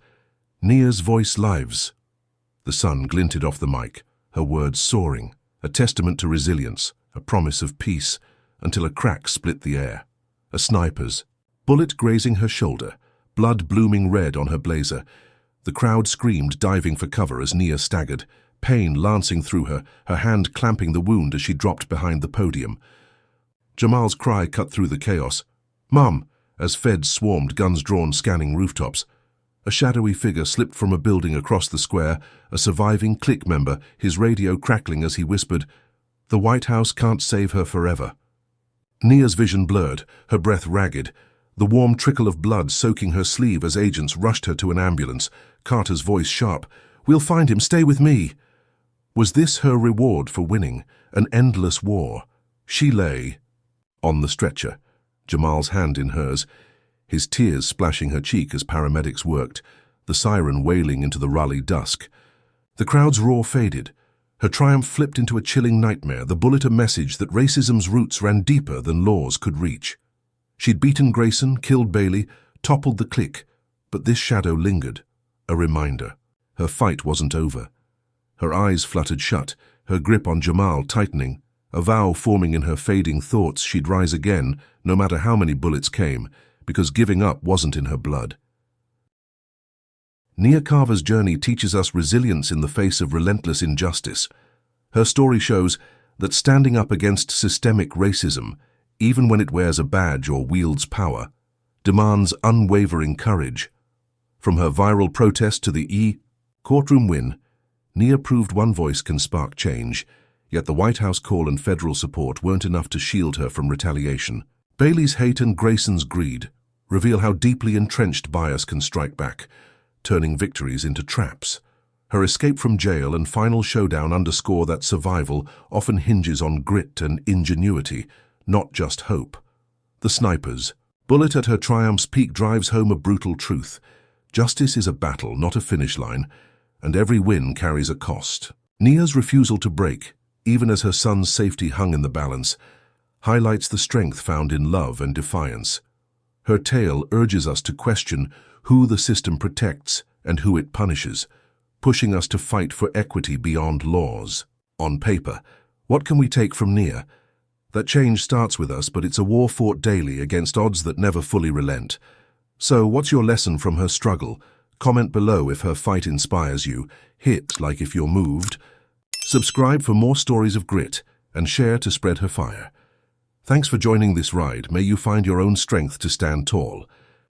Nia's voice lives. The sun glinted off the mic, her words soaring, a testament to resilience, a promise of peace, until a crack split the air. A sniper's, bullet grazing her shoulder, blood blooming red on her blazer. The crowd screamed, diving for cover as Nia staggered, pain lancing through her, her hand clamping the wound as she dropped behind the podium. Jamal's cry cut through the chaos. "Mum!" as feds swarmed, guns drawn, scanning rooftops. A shadowy figure slipped from a building across the square, a surviving clique member, his radio crackling as he whispered, "The White House can't save her forever." Nia's vision blurred, her breath ragged, the warm trickle of blood soaking her sleeve as agents rushed her to an ambulance, Carter's voice sharp, "We'll find him, stay with me." Was this her reward for winning? An endless war? She lay on the stretcher, Jamal's hand in hers, his tears splashing her cheek as paramedics worked, the siren wailing into the Raleigh dusk. The crowd's roar faded. Her triumph flipped into a chilling nightmare, the bullet a message that racism's roots ran deeper than laws could reach. She'd beaten Grayson, killed Bailey, toppled the clique, but this shadow lingered, a reminder. Her fight wasn't over. Her eyes fluttered shut, her grip on Jamal tightening, a vow forming in her fading thoughts she'd rise again, no matter how many bullets came, because giving up wasn't in her blood. Nia Carver's journey teaches us resilience in the face of relentless injustice. Her story shows that standing up against systemic racism, even when it wears a badge or wields power, demands unwavering courage. From her viral protest to the courtroom win, Nia proved one voice can spark change, yet the White House call and federal support weren't enough to shield her from retaliation. Bailey's hate and Grayson's greed reveal how deeply entrenched bias can strike back, turning victories into traps. Her escape from jail and final showdown underscore that survival often hinges on grit and ingenuity, not just hope. The sniper's bullet at her triumph's peak drives home a brutal truth. Justice is a battle, not a finish line, and every win carries a cost. Nia's refusal to break, even as her son's safety hung in the balance, highlights the strength found in love and defiance. Her tale urges us to question who the system protects and who it punishes, pushing us to fight for equity beyond laws. On paper, what can we take from Nia? That change starts with us, but it's a war fought daily against odds that never fully relent. So, what's your lesson from her struggle? Comment below if her fight inspires you. Hit like if you're moved. Subscribe for more stories of grit, and share to spread her fire. Thanks for joining this ride. May you find your own strength to stand tall.